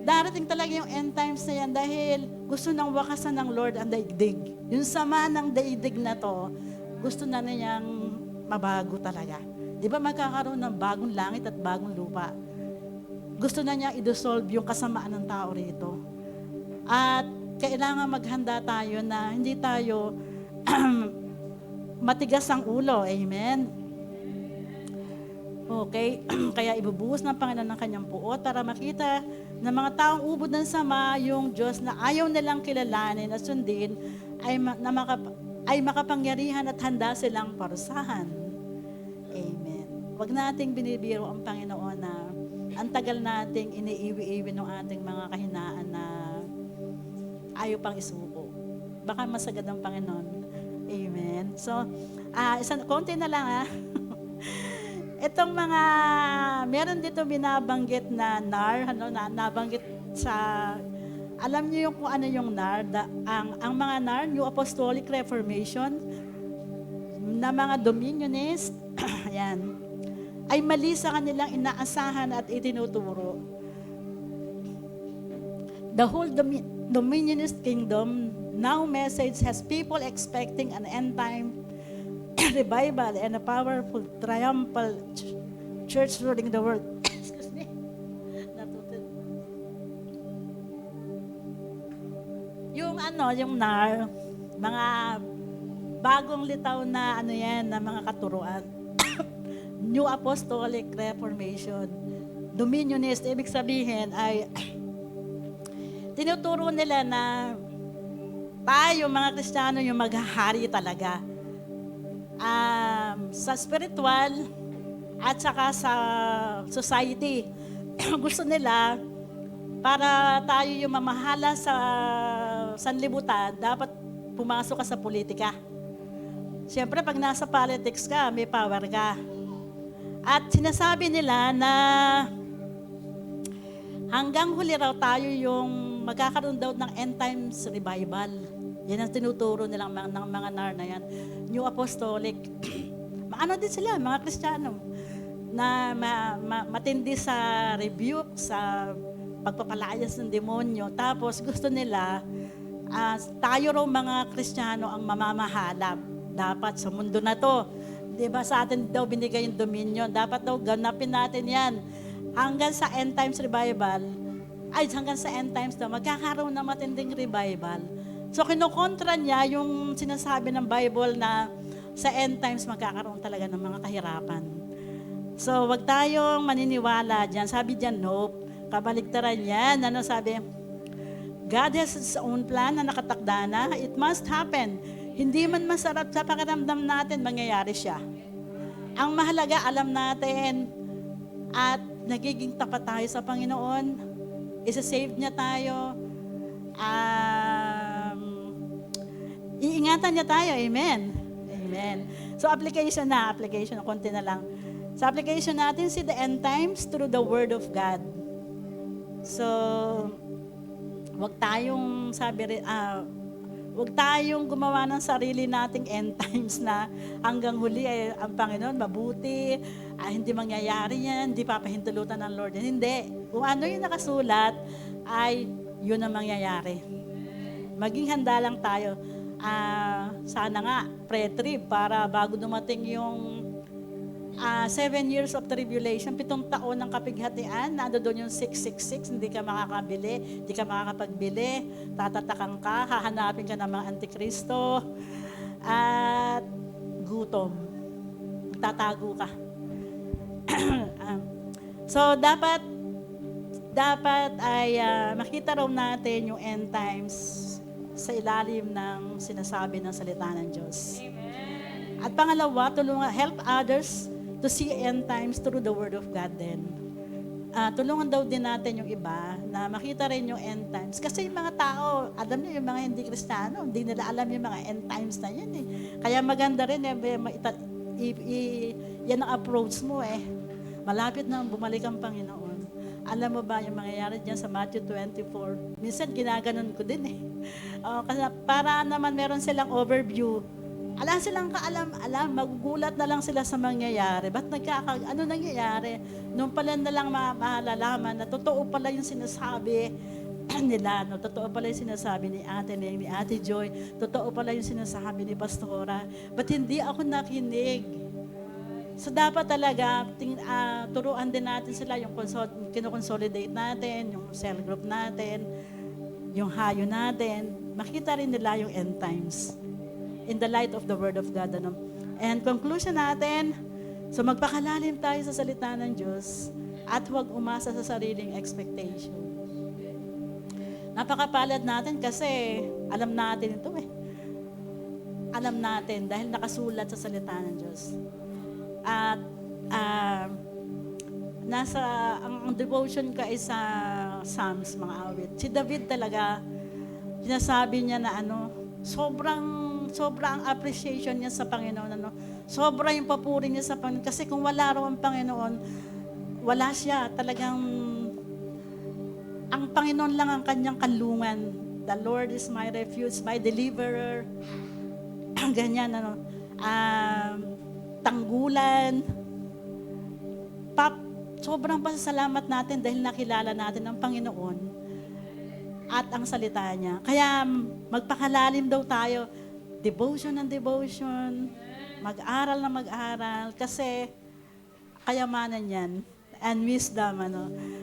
Darating talaga yung end times na yan dahil gusto nang wakasan ng Lord ang daigdig. Yung sama ng daigdig na to, gusto na niyang mabago talaga. Di ba magkakaroon ng bagong langit at bagong lupa? Gusto na niya i-dissolve yung kasamaan ng tao rito. At kailangan maghanda tayo na hindi tayo matigas ang ulo. Amen? Okay? Kaya ibubuhos ng Panginoon ng kanyang puot para makita ng mga taong ubod ng sama yung Diyos na ayaw nilang kilalanin at sundin ay makapangyarihan at handa silang parusahan. Amen. Huwag nating binibiro ang Panginoon na ang tagal nating iniiwi-iwi ng ating mga kahinaan na ayaw pang isuko. Baka masagad ang Panginoon. Amen. So, konti na lang Itong mga, meron dito binabanggit na NAR, nabanggit sa, alam niyo yung kung ano yung NAR, ang mga NAR, New Apostolic Reformation, na mga dominionist, ayan, ay mali sa kanilang inaasahan at itinuturo. The whole dominionist kingdom now message has people expecting an end time revival and a powerful triumphal church ruling the world. Excuse me. Yung NAR, mga bagong litaw na na mga katuruan. New Apostolic Reformation. Dominionist, ibig sabihin ay tinuturo nila na tayo mga Kristiyano yung maghahari talaga. Sa spiritual at saka sa society. Gusto nila para tayo yung mamahala sa sanlibutan, dapat pumasok ka sa politika. Siyempre, pag nasa politics ka, may power ka. At sinasabi nila na hanggang huli raw tayo yung magkakaroon daw ng end times revival. Yan ang tinuturo nilang ng mga NAR na yan. New Apostolic. Maano din sila, mga Kristiyano, na matindi sa rebuke, sa pagpapalayas ng demonyo. Tapos gusto nila, tayo raw mga Kristiyano ang mamamahala. Dapat sa mundo na to. Diba sa atin daw binigay yung dominion. Dapat daw ganapin natin yan. Hanggang sa end times revival, hanggang sa end times daw, magkakaroon ng matinding revival. So, kinukontra niya yung sinasabi ng Bible na sa end times magkakaroon talaga ng mga kahirapan. So, wag tayong maniniwala dyan. Sabi dyan, nope. Kabaligtaran yan. Ano sabi? God has His own plan na nakatakda na. It must happen. Hindi man masarap sa pakiramdam natin, mangyayari siya. Ang mahalaga, alam natin at nagiging tapat tayo sa Panginoon. Isa-save niya tayo. Iingatan niya tayo. Amen. Amen. So, application, konti na lang. Sa application natin, see the end times through the Word of God. So, wag tayong wag tayong gumawa ng sarili nating end times na hanggang huli ay ang Panginoon mabuti, hindi mangyayari yan, hindi papahintulutan ng Lord. Hindi. Kung ano yung nakasulat, ay yun ang mangyayari. Maging handa lang tayo. Sana nga, pre-trib para bago dumating yung 7 years of tribulation, 7 taon ng kapighatian, nando doon yung 666, hindi ka makakabili, hindi ka makakapagbili, tatatakang ka, hahanapin ka ng mga antikristo, at gutom. Tatago ka. So, dapat ay makita raw natin yung end times sa ilalim ng sinasabi ng salita ng Diyos. Amen. At pangalawa, help others to see end times through the Word of God din. Tulungan daw din natin yung iba na makita rin yung end times. Kasi yung mga tao, alam niyo yung mga hindi Kristiyano, hindi nila alam yung mga end times na yan eh. Kaya maganda rin yan ang approach mo eh. Malapit na bumalik ang Panginoon. Alam mo ba yung mangyayari dyan sa Matthew 24? Minsan ginaganon ko din eh. Kasi para naman meron silang overview. Alam silang magugulat na lang sila sa mangyayari. Ba't ano nangyayari? Nung pala na lang malalaman na totoo pala yung sinasabi nila. No? Totoo pala yung sinasabi ni Ate Neng, ni Ate Joy. Totoo pala yung sinasabi ni Pastora. Ba't hindi ako nakinig? So dapat talaga, turuan din natin sila yung kinoconsolidate natin, yung cell group natin, yung hayo natin. Makita rin nila yung end times in the light of the Word of God. Ano? And conclusion natin, So magpakalalim tayo sa salita ng Diyos at huwag umasa sa sariling expectation. Napakapalad natin kasi alam natin ito eh. Alam natin dahil nakasulat sa salita ng Diyos. At ang devotion ka is sa Psalms, mga awit. Si David talaga, sinasabi niya na sobrang appreciation niya sa Panginoon. Sobra yung papuri niya sa Panginoon. Kasi kung wala raw ang Panginoon, wala siya. Talagang, ang Panginoon lang ang kanyang kanlungan. The Lord is my refuge, my deliverer. Ganyan, tanggulan. Sobrang pasasalamat natin dahil nakilala natin ang Panginoon at ang salita niya. Kaya magpakalalim daw tayo, devotion ng devotion, mag-aral na mag-aral, kasi kayamanan yan and wisdom.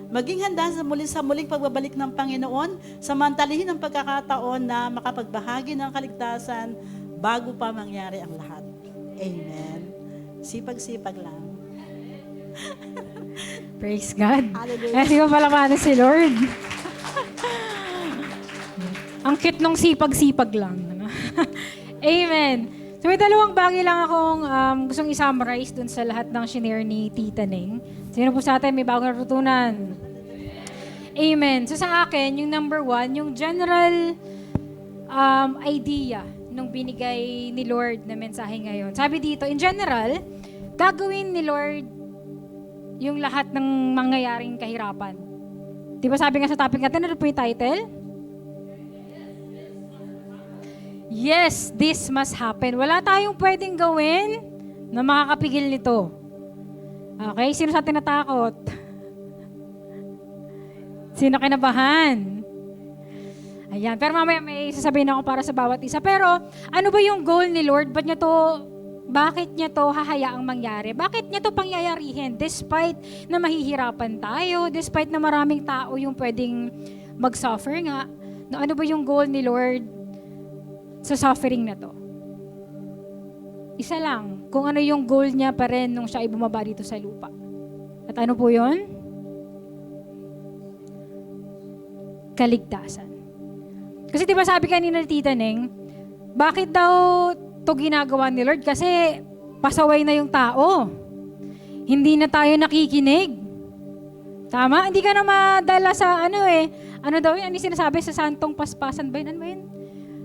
Maging handa sa muling pagbabalik ng Panginoon, samantalihin ang pagkakataon na makapagbahagi ng kaligtasan bago pa mangyari ang lahat. Amen. Sipag-sipag lang. Praise God. Hallelujah. Kasi ko pala si Lord. Ang cute nung sipag-sipag lang. Amen. So may dalawang bagay lang akong gustong i-summarize dun sa lahat ng shinare ni Tita Neng. Sino po sa atin may bagong natutunan? Amen. So sa akin, yung number 1, yung general idea nung binigay ni Lord na mensahe ngayon. Sabi dito, in general, gagawin ni Lord yung lahat ng mangyayaring kahirapan. Di ba sabi nga sa topic natin, ano po yung title? Yes, this must happen. Wala tayong pwedeng gawin na makakapigil nito. Okay, sino sa atin natakot? Sino kinabahan? Ayan, pero mamaya may sasabihin ako para sa bawat isa. Pero ano ba yung goal ni Lord? Bakit niya to hahayaang mangyari? Bakit niya to pangyayarihin? Despite na mahihirapan tayo, despite na maraming tao yung pwedeng mag-suffer nga, ano ba yung goal ni Lord sa suffering na to? Isa lang, kung ano yung goal niya pa rin nung siya ay bumaba dito sa lupa. At ano po yun? Kaligtasan. Kasi diba sabi kanina ni Tita Neng, bakit daw to ginagawa ni Lord? Kasi pasaway na yung tao. Hindi na tayo nakikinig. Tama? Hindi ka na madala sa ano daw yun? Ano yung sinasabi sa santong paspasan ba yun? Ano ba yun?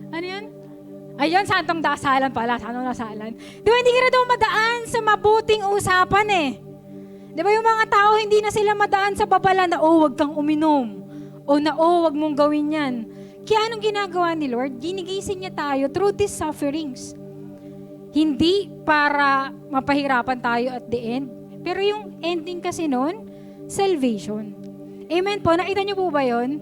Ano yun? Ayun, santong dasalan pala. Santong dasalan. Di ba hindi ka na daw madaan sa mabuting usapan Di ba yung mga tao hindi na sila madaan sa babala na wag kang uminom. O na wag mong gawin yan. Kaya anong ginagawa ni Lord? Ginigising niya tayo through these sufferings. Hindi para mapahirapan tayo at the end. Pero yung ending kasi nun, salvation. Amen po. Nakita niyo po ba yun?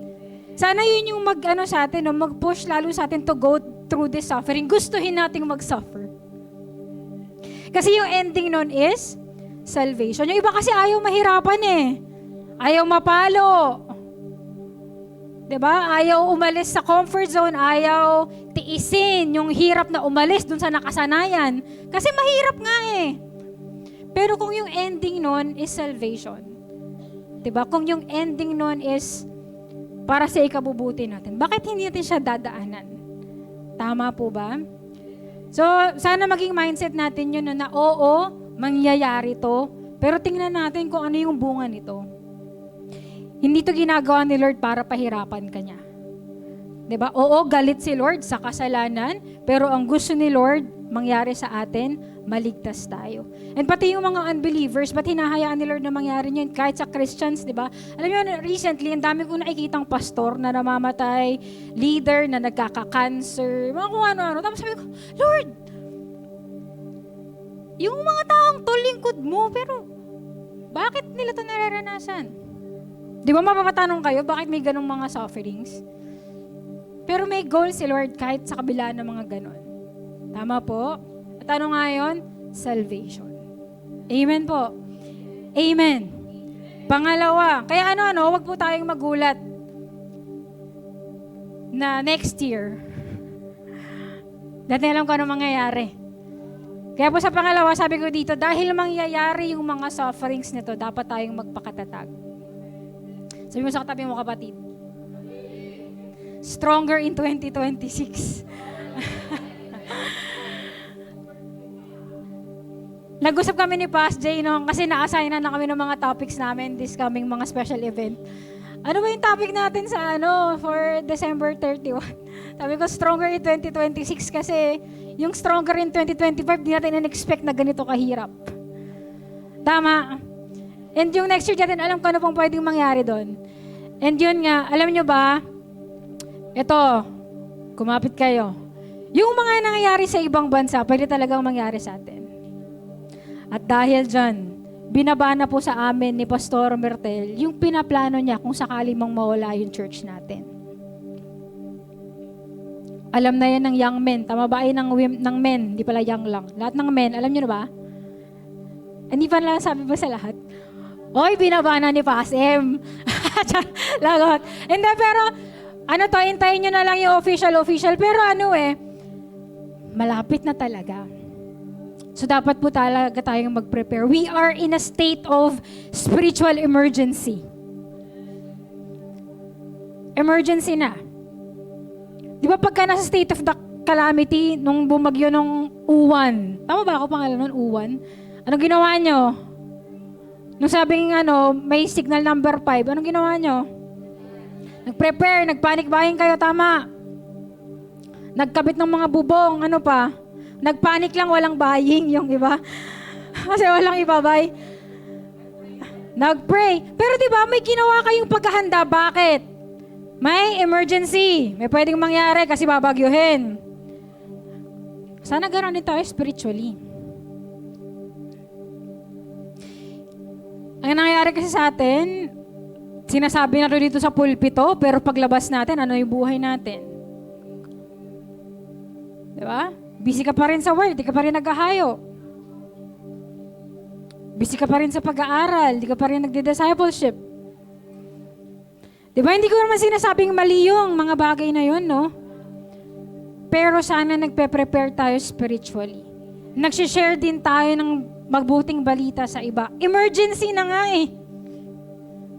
Sana yun yung sa atin, mag-push lalo sa atin to go through this suffering. Gustuhin nating mag-suffer. Kasi yung ending nun is salvation. Yung iba kasi ayaw mahirapan Ayaw mapalo. Diba? Ayaw umalis sa comfort zone, ayaw tiisin yung hirap na umalis dun sa nakasanayan. Kasi mahirap nga Pero kung yung ending nun is salvation, diba? Kung yung ending nun is para sa ikabubuti natin, bakit hindi natin siya dadaanan? Tama po ba? So, sana maging mindset natin yun na oo, mangyayari to, pero tingnan natin kung ano yung bunga nito. Hindi to ginagawa ni Lord para pahirapan ka niya. Diba? Oo, galit si Lord sa kasalanan, pero ang gusto ni Lord mangyari sa atin, maligtas tayo. And pati yung mga unbelievers, ba't hinahayaan ni Lord na mangyari niyan? Kahit sa Christians, diba? Alam niyo, recently, ang dami ko nakikitang pastor na namamatay, leader na nagkaka-cancer, mga kung ano-ano. Tapos sabi ko, Lord, yung mga taong to lingkod mo, pero bakit nila ito nararanasan? Di ba mapapatanong kayo, bakit may ganong mga sufferings? Pero may goal si Lord kahit sa kabila ng mga ganon. Tama po? At ano nga yun? Salvation. Amen po. Amen. Pangalawa, kaya wag po tayong magulat na next year, dati alam ko ano mangyayari. Kaya po sa pangalawa, sabi ko dito, dahil mangyayari yung mga sufferings nito, dapat tayong magpakatatag. Sabi mo sa katabi mo, kapatid, stronger in 2026. Nag-usap kami ni Pas Jay noong kasi na-assign na kami ng mga topics namin this coming mga special event. Ano ba yung topic natin sa for December 31? Sabi ko, stronger in 2026 kasi yung stronger in 2025, di natin in-expect na ganito kahirap. Tama. And yung next year natin, alam ko ano pong pwedeng mangyari doon. And yun nga, alam nyo ba, ito, kumapit kayo. Yung mga nangyayari sa ibang bansa, pwede talagang mangyari sa atin. At dahil dyan, binaba na po sa amin ni Pastor Mertel yung pinaplano niya kung sakali mang mawala yung church natin. Alam na yan ng young men. Tama ba ay ng men? Hindi pala young lang. Lahat ng men, alam niyo na ba? Hindi pa lang sabi ba sa lahat? Oy, binaba na ni Pas M. Lagot. Hindi, pero hintayin nyo na lang yung official. Pero malapit na talaga. So dapat po talaga tayong mag-prepare. We are in a state of spiritual emergency. Emergency na. Di ba pagka nasa state of the calamity, nung bumagyo nung Uwan, tama ba ako pangalan nun, Uwan? Anong ginawa nyo? Nung sabing may signal number 5, anong ginawa nyo? Nag-prepare, nag-panic buying kayo, tama. Nagkabit ng mga bubong, ano pa? Nag-panic lang, walang buying, yung iba. Kasi walang ibabay. Nag-pray. Pero di ba may ginawa kayong paghahanda, bakit? May emergency. May pwedeng mangyari kasi babagyuhin. Sana gano'n din tayo spiritually. Ang nangyayari kasi sa atin, sinasabi na dito sa pulpito, pero paglabas natin, ano yung buhay natin? Diba? Busy ka pa rin sa work, di ka pa rin naghahayo. Busy ka pa rin sa pag-aaral, di ka pa rin nagdi-discipleship. Diba? Hindi ko naman sinasabing mali yung mga bagay na yun, no? Pero sana nagpe-prepare tayo spiritually. Nagsishare din tayo ng magbuting balita sa iba. Emergency na nga eh.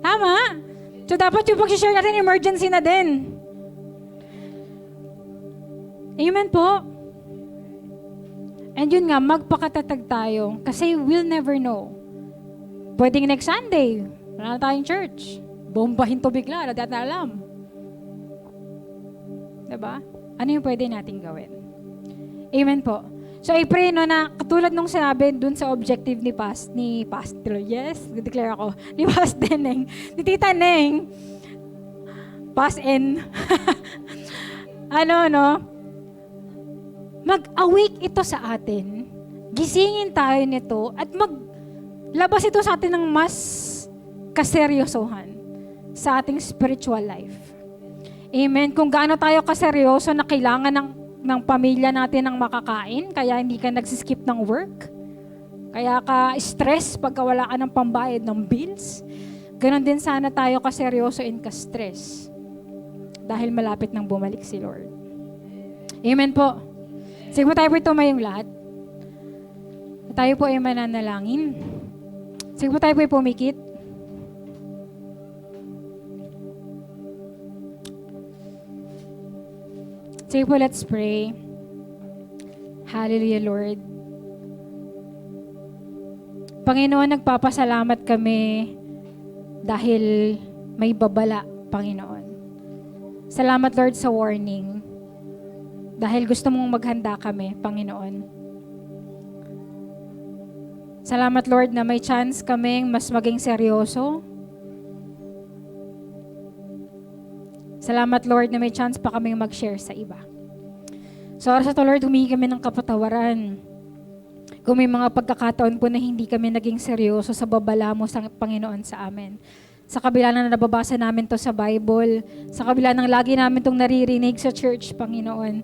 Tama? So dapat yung pag-share natin, emergency na din. Amen po. And yun nga, magpakatatag tayo kasi we'll never know. Pwedeng next Sunday, wala na tayong church. Bombahin to bigla, na natin alam. Diba? Ano yung pwede natin gawin? Amen po. So I pray na katulad nung sinabi dun sa objective ni Pastor, yes, declare ako, ni Pastor Neng, ni Tita Neng, Pas N. Mag-awake ito sa atin, gisingin tayo nito, at maglabas ito sa atin ng mas kaseryosohan sa ating spiritual life. Amen. Kung gaano tayo kaseryoso na kailangan ng pamilya natin ng makakain, kaya hindi ka nagsiskip ng work, kaya ka stress pagka wala ka ng pambayad ng bills, ganon din sana tayo kaseryoso and ka-stress dahil malapit nang bumalik si Lord. Amen po. Sige po tayo po tumayong lahat. Tayo po ay mananalangin. Sige po tayo po ay pumikit. Sige po, let's pray. Hallelujah, Lord. Panginoon, nagpapasalamat kami dahil may babala, Panginoon. Salamat, Lord, sa warning. Dahil gusto mong maghanda kami, Panginoon. Salamat, Lord, na may chance kaming mas maging seryoso. Salamat, Lord, na may chance pa kaming mag-share sa iba. So, oras ito, Lord, humingi kami ng kapatawaran. Kung may mga pagkakataon po na hindi kami naging seryoso sa babala mo sa Panginoon sa amin. Sa kabila na nababasa namin to sa Bible, sa kabila ng lagi namin itong naririnig sa church, Panginoon,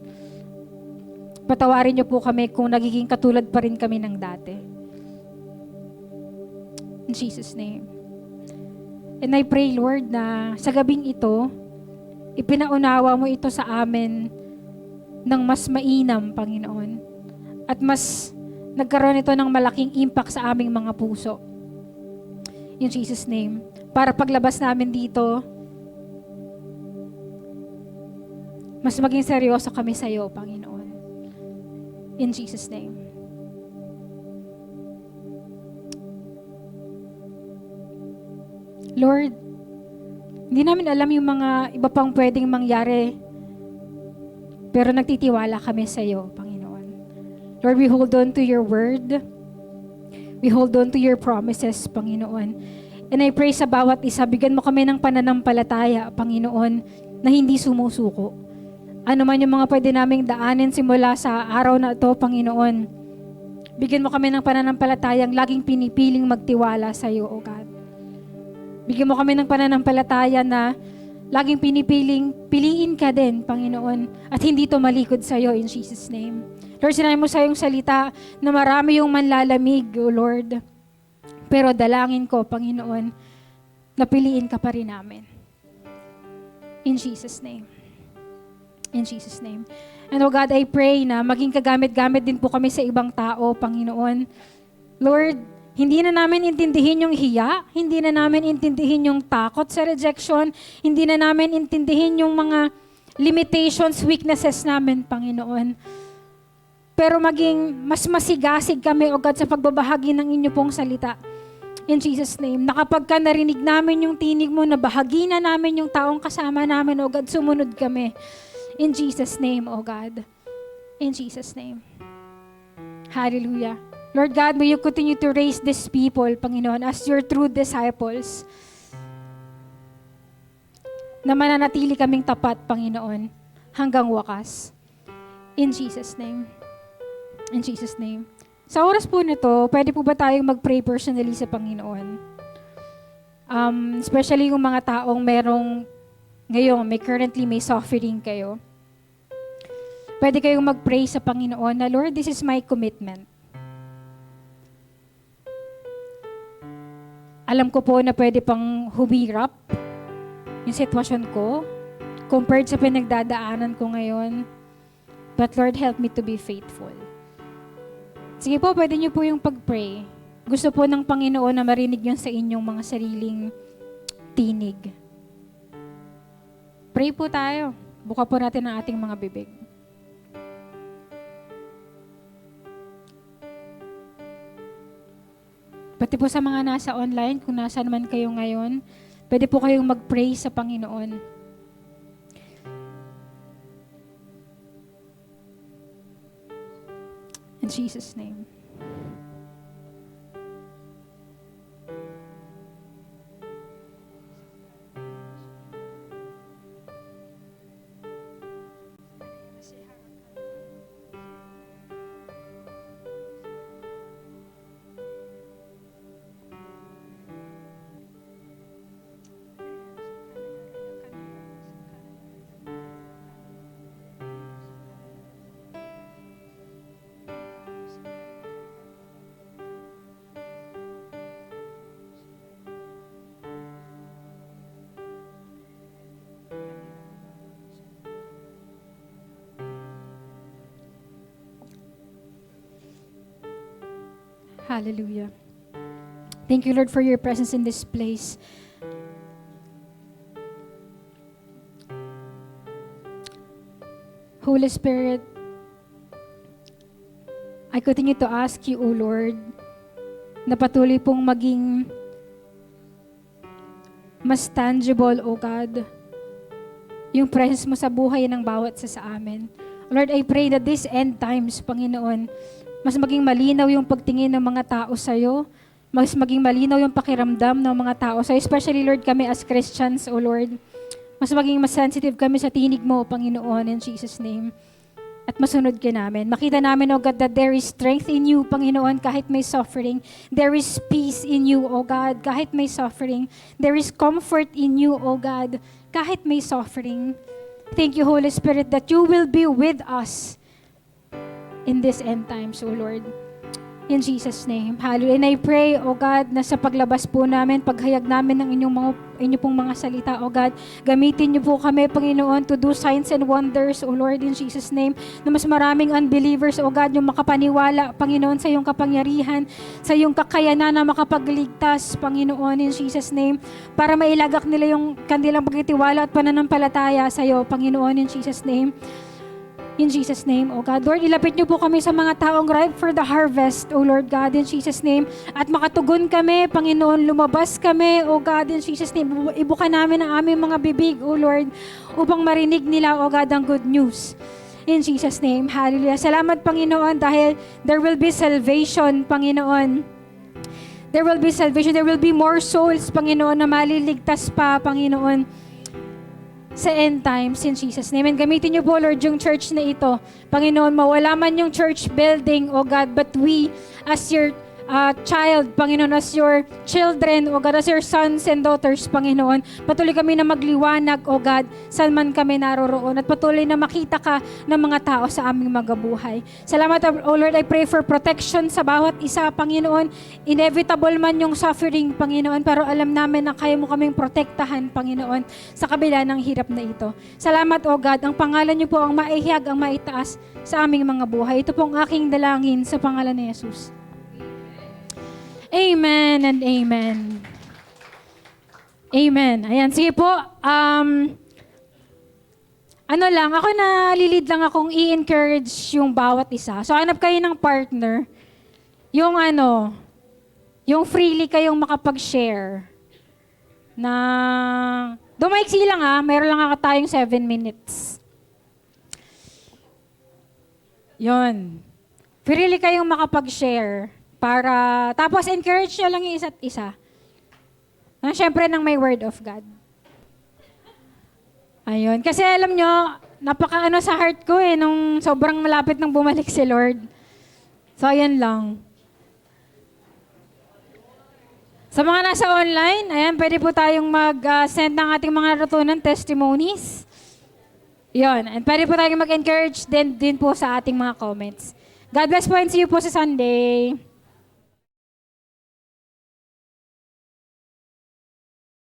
patawarin niyo po kami kung nagiging katulad pa rin kami ng dati. In Jesus' name. And I pray, Lord, na sa gabing ito, ipinaunawa mo ito sa amin ng mas mainam, Panginoon. At mas nagkaroon ito ng malaking impact sa aming mga puso. In Jesus' name. Para paglabas namin dito, mas maging seryoso kami sa iyo, Panginoon. In Jesus' name. Lord, hindi namin alam yung mga iba pang pwedeng mangyari, pero nagtitiwala kami sa iyo, Panginoon. Lord, we hold on to your word. We hold on to your promises, Panginoon. And I pray sa bawat isa, bigyan mo kami ng pananampalataya, Panginoon, na hindi sumusuko. Ano man yung mga pwede naming daanin simula sa araw na ito, Panginoon, bigyan mo kami ng pananampalatayang laging pinipiling magtiwala sa iyo, O God. Bigyan mo kami ng pananampalataya na laging piliin ka din, Panginoon, at hindi tumalikod sa iyo in Jesus' name. Lord, sinabi mo sa iyong salita na marami yung manlalamig, O Lord. Pero dalangin ko, Panginoon, na piliin ka pa rin namin. In Jesus' name. In Jesus' name. And O God, I pray na maging kagamit-gamit din po kami sa ibang tao, Panginoon. Lord, hindi na namin intindihin yung hiya, hindi na namin intindihin yung takot sa rejection, hindi na namin intindihin yung mga limitations, weaknesses namin, Panginoon. Pero maging mas masigasig kami, O God, sa pagbabahagi ng inyo pong salita. In Jesus' name, na kapag ka narinig namin yung tinig mo, na bahagi na namin yung taong kasama namin, O God, sumunod kami. In Jesus' name, O God. In Jesus' name. Hallelujah. Lord God, may you continue to raise these people, Panginoon, as your true disciples. Na mananatili kaming tapat, Panginoon, hanggang wakas. In Jesus' name. In Jesus' name. Sa oras po nito, pwede po ba tayong mag-pray personally sa Panginoon? Especially yung mga taong ngayon, currently may suffering kayo. Pwede kayong mag-pray sa Panginoon na, Lord, this is my commitment. Alam ko po na pwede pang humirap yung sitwasyon ko compared sa pinagdadaanan ko ngayon. But Lord, help me to be faithful. Sige po, pwede niyo po yung pag-pray. Gusto po ng Panginoon na marinig yun sa inyong mga sariling tinig. Pray po tayo. Buka po natin ang ating mga bibig. Pati po sa mga nasa online, kung nasa naman kayo ngayon, pwede po kayong mag-pray sa Panginoon. In Jesus' name. Hallelujah. Thank you, Lord, for your presence in this place. Holy Spirit, I continue to ask you, O Lord, na patuloy pong maging mas tangible, O God, yung presence mo sa buhay ng bawat isa sa amin. Lord, I pray that this end times, Panginoon, mas maging malinaw yung pagtingin ng mga tao sa'yo, mas maging malinaw yung pakiramdam ng mga tao sa'yo, especially, Lord, kami as Christians, O Lord, mas maging mas sensitive kami sa tinig mo, Panginoon, in Jesus' name. At masunod ka namin. Makita namin, O God, that there is strength in you, Panginoon, kahit may suffering. There is peace in you, O God, kahit may suffering. There is comfort in you, O God, kahit may suffering. Thank you, Holy Spirit, that you will be with us in this end times, O Lord. In Jesus' name. Hallelujah. And I pray, O God, na sa paglabas po namin, paghayag namin ng inyo pong mga salita, O God, gamitin niyo po kami, Panginoon, to do signs and wonders, O Lord, in Jesus' name, na mas maraming unbelievers, O God, yung makapaniwala, Panginoon, sa iyong kapangyarihan, sa iyong kakayanan na makapagligtas, Panginoon, in Jesus' name, para mailagak nila yung kanilang pagtitiwala at pananampalataya sa iyo, Panginoon, in Jesus' name. In Jesus' name, O God. Lord, ilapit niyo po kami sa mga taong ripe for the harvest, O Lord God, in Jesus' name. At makatugon kami, Panginoon, lumabas kami, O God, in Jesus' name. Ibuka namin ang aming mga bibig, O Lord, upang marinig nila, O God, ang good news. In Jesus' name, hallelujah. Salamat, Panginoon, dahil there will be salvation, Panginoon. There will be salvation. There will be more souls, Panginoon, na maliligtas pa, Panginoon, sa end times, in Jesus' name. And gamitin niyo po, Lord, yung church na ito. Panginoon, mawala man yung church building, O God, but we, as your child, Panginoon, as your children, O God, as your sons and daughters, Panginoon, patuloy kami na magliwanag, O God, saan man kami naroroon, at patuloy na makita ka ng mga tao sa aming magabuhay. Salamat, O Lord, I pray for protection sa bawat isa, Panginoon. Inevitable man yung suffering, Panginoon, pero alam namin na kaya mo kaming protektahan, Panginoon, sa kabila ng hirap na ito. Salamat, O God, ang pangalan niyo po ang maihiyag, ang maitaas sa aming mga buhay. Ito pong aking dalangin sa pangalan ni Jesus. Amen and amen. Amen. Ayan, sige po. Ako nalilid lang akong i-encourage yung bawat isa. So, hanap kayo ng partner. Yung freely kayong makapag-share. Dumaiksi lang mayroon lang tayong 7 minutes. Yon. Freely kayong makapag-share. Tapos encourage nyo lang yung isa't isa. Siyempre ng may word of God. Ayun. Kasi alam nyo, napaka sa heart ko nung sobrang malapit nang bumalik si Lord. So, ayan lang. Sa mga nasa online, ayan, pwede po tayong mag-send ng ating mga natutunan testimonies. Yun. And pwede po tayong mag-encourage din po sa ating mga comments. God bless po and see you po sa Sunday.